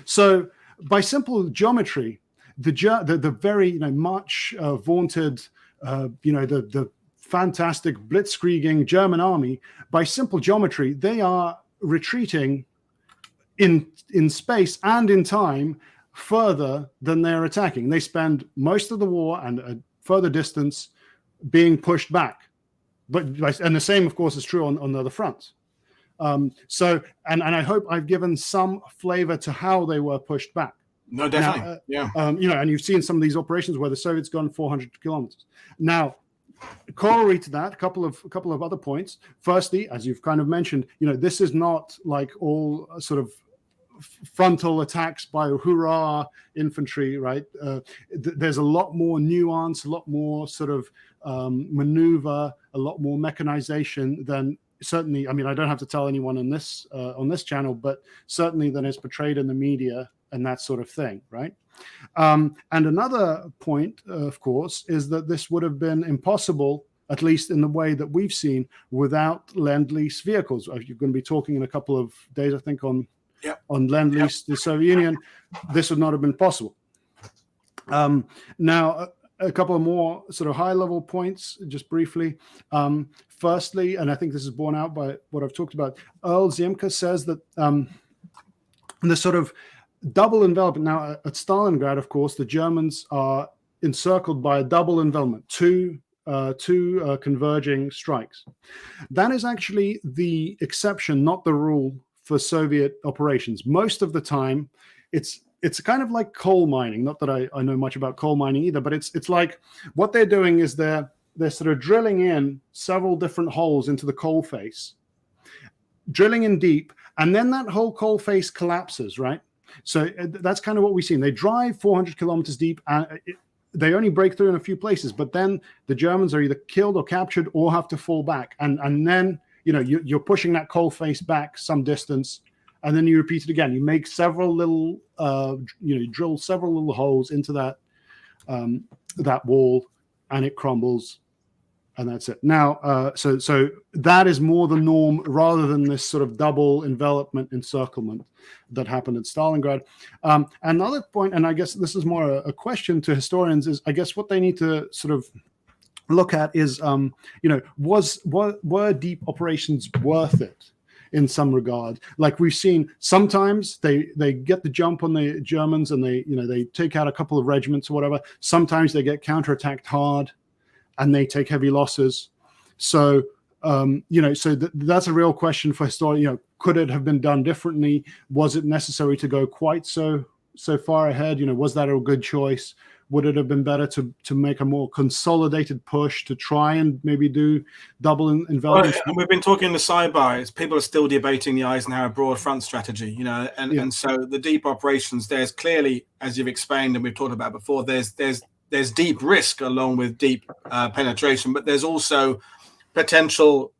So by simple geometry, the very much vaunted, the fantastic blitzkrieging German army, by simple geometry, they are retreating in space and in time further than they're attacking. They spend most of the war and a further distance being pushed back. And the same, of course, is true on the other fronts. So, and I hope I've given some flavor to how they were pushed back. No, definitely. And you've seen some of these operations where the Soviets gone 400 kilometers. Now, corollary to that, a couple of other points. Firstly, as you've kind of mentioned, this is not like all sort of frontal attacks by hurrah infantry, right? There's a lot more nuance, a lot more sort of maneuver, a lot more mechanization than certainly. I mean, I don't have to tell anyone on this channel, but certainly than is portrayed in the media and that sort of thing, right? And another point, of course, is that this would have been impossible, at least in the way that we've seen, without Lend-Lease vehicles. You're going to be talking in a couple of days, I think, on Lend-Lease, the Soviet Union. This would not have been possible. Now, a couple of more sort of high-level points, just briefly. Firstly, and I think this is borne out by what I've talked about, Earl Ziemke says that the sort of double envelopment. Now, at Stalingrad, of course, the Germans are encircled by a double envelopment, two converging strikes. That is actually the exception, not the rule, for Soviet operations. Most of the time, it's kind of like coal mining. Not that I know much about coal mining either, but it's like what they're doing is they're sort of drilling in several different holes into the coal face, drilling in deep, and then that whole coal face collapses, right? So that's kind of what we've seen. They drive 400 kilometers deep, and they only break through in a few places, but then the Germans are either killed or captured or have to fall back. And then, you're pushing that coal face back some distance, and then you repeat it again. You make several little, drill several little holes into that wall, and it crumbles. And that's it. Now, so that is more the norm rather than this sort of double envelopment encirclement that happened at Stalingrad. Another point, and I guess this is more a question to historians, is I guess what they need to sort of look at is, were deep operations worth it in some regard? Like we've seen, sometimes they get the jump on the Germans and they take out a couple of regiments or whatever. Sometimes they get counterattacked hard and they take heavy losses. So, that's a real question for historians. Could it have been done differently? Was it necessary to go quite so far ahead? Was that a good choice? Would it have been better to make a more consolidated push to try and maybe do double envelopment? Well, we've been talking in the sidebars. People are still debating the Eisenhower broad front strategy, and so the deep operations. There's clearly, as you've explained and we've talked about before, there's deep risk along with deep penetration, but there's also potential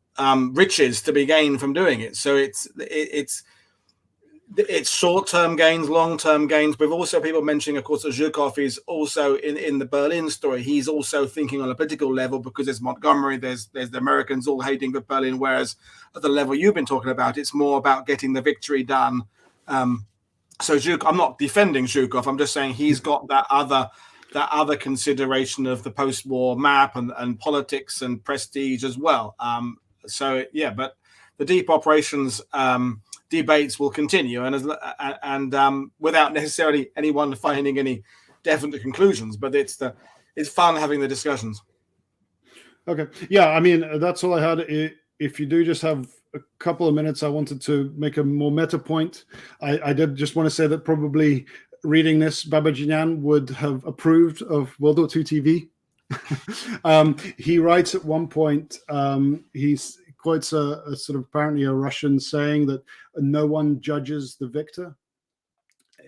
riches to be gained from doing it. So it's short-term gains, long-term gains. We've also people mentioning, of course, that Zhukov is also in the Berlin story. He's also thinking on a political level because there's Montgomery, there's the Americans all hating the Berlin, whereas at the level you've been talking about, it's more about getting the victory done. So Zhukov, I'm not defending Zhukov. I'm just saying he's got that other consideration of the post-war map and politics and prestige as well. But the deep operations debates will continue, and without necessarily anyone finding any definite conclusions. But it's fun having the discussions. Okay, yeah, I mean that's all I had. If you do just have a couple of minutes, I wanted to make a more meta point. I did just want to say that probably reading this, Babajanyan would have approved of WW2TV. He writes at one point, he's quotes a sort of apparently a Russian saying that no one judges the victor.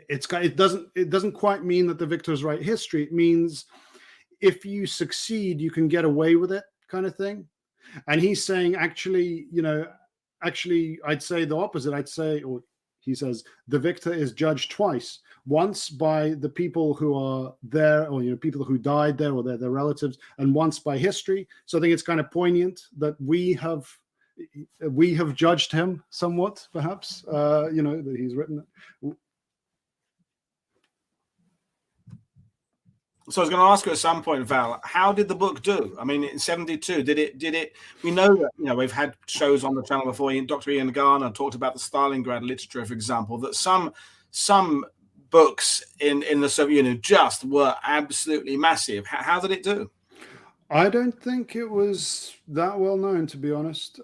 It doesn't quite mean that the victors write history. It means if you succeed, you can get away with it, kind of thing. And he's saying actually, I'd say the opposite. He says the victor is judged twice. Once by the people who are there, or people who died there, or their relatives, and once by history. So I think it's kind of poignant that we have judged him somewhat, perhaps. That he's written it. So I was going to ask you at some point, Val, how did the book do? I mean, in '72, did it? We know that we've had shows on the channel before. Dr. Ian Garner talked about the Stalingrad literature, for example, that some books in the Soviet Union just were absolutely massive. How did it do? I don't think it was that well known, to be honest.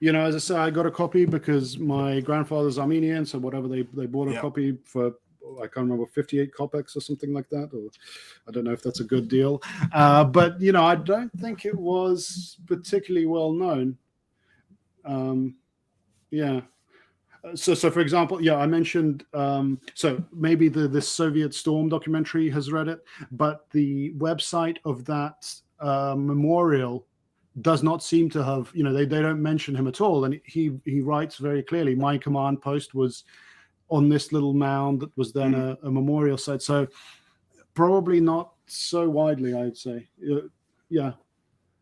You know, as I say, I got a copy because my grandfather's Armenian, so whatever they bought a copy for, I can't remember, 58 kopecks or something like that, or I don't know if that's a good deal. But you know, I don't think it was particularly well known. Yeah. So for example, yeah, I mentioned, so maybe the Soviet Storm documentary has read it, but the website of that memorial does not seem to have, you know, they don't mention him at all. And he writes very clearly, my command post was on this little mound that was then a memorial site. So probably not so widely, I'd say. Yeah.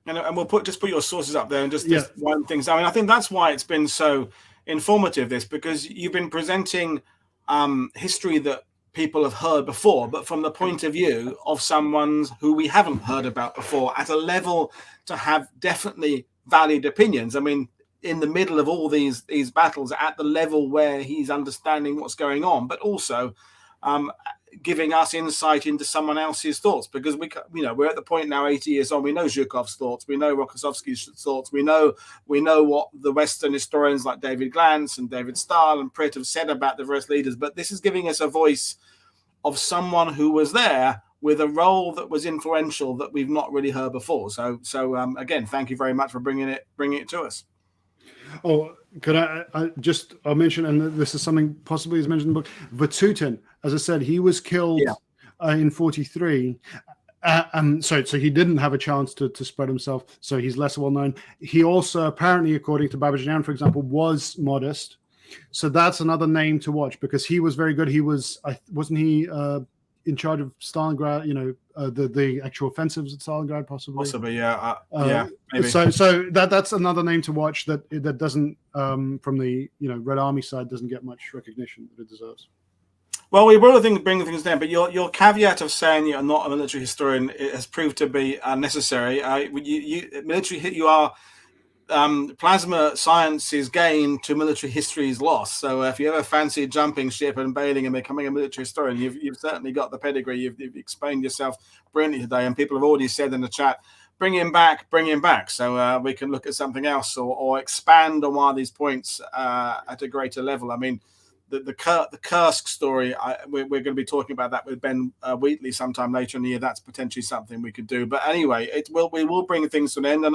And we'll just put your sources up there and just one thing. I mean, I think that's why it's been so informative, this, because you've been presenting history that people have heard before, but from the point of view of someone who we haven't heard about before, at a level to have definitely valid opinions. I mean, in the middle of all these battles, at the level where he's understanding what's going on, but also giving us insight into someone else's thoughts, because we're at the point now, 80 years on, we know Zhukov's thoughts, we know Rokossovsky's thoughts, we know what the Western historians like David Glantz and David Stahl and Pritt have said about the various leaders, but this is giving us a voice of someone who was there with a role that was influential that we've not really heard before. So again, thank you very much for bringing it to us. Oh, could I'll mention, and this is something possibly is mentioned in the book, Vatutin, as I said, he was killed in 43. So he didn't have a chance to spread himself, so he's less well known. He also, apparently, according to Babajanyan, for example, was modest. So that's another name to watch, because he was very good. He was, wasn't he in charge of Stalingrad, you know, the actual offensives at Stalingrad, possibly? Yeah, maybe. So that's another name to watch that doesn't, from the, you know, Red Army side, doesn't get much recognition that it deserves. Well, we will bring things down, but your caveat of saying you're not a military historian has proved to be unnecessary. You are plasma science's gain to military history's loss. So if you ever fancy jumping ship and bailing and becoming a military historian, you've certainly got the pedigree. You've explained yourself brilliantly today, and people have already said in the chat, bring him back. So we can look at something else or expand on one of these points at a greater level. I mean, the Kursk story, we're going to be talking about that with Ben Wheatley sometime later in the year. That's potentially something we could do. But anyway, we will bring things to an end. And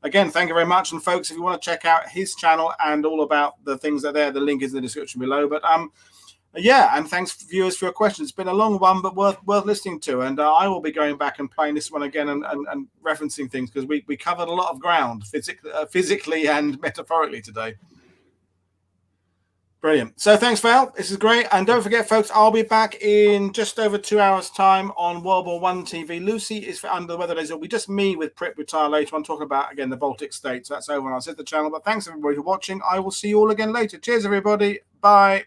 again, thank you very much. And folks, if you want to check out his channel and all about the things that are there, the link is in the description below. But and thanks viewers for your questions. It's been a long one, but worth listening to. And I will be going back and playing this one again and referencing things, because we covered a lot of ground physically and metaphorically today. Brilliant. So thanks, Val. This is great. And don't forget, folks, I'll be back in just over 2 hours' time on WW2TV. Lucy is under the weather days. It'll be just me with Pritt Retire later on, talking about, again, the Baltic states. That's over on our sister channel. But thanks, everybody, for watching. I will see you all again later. Cheers, everybody. Bye.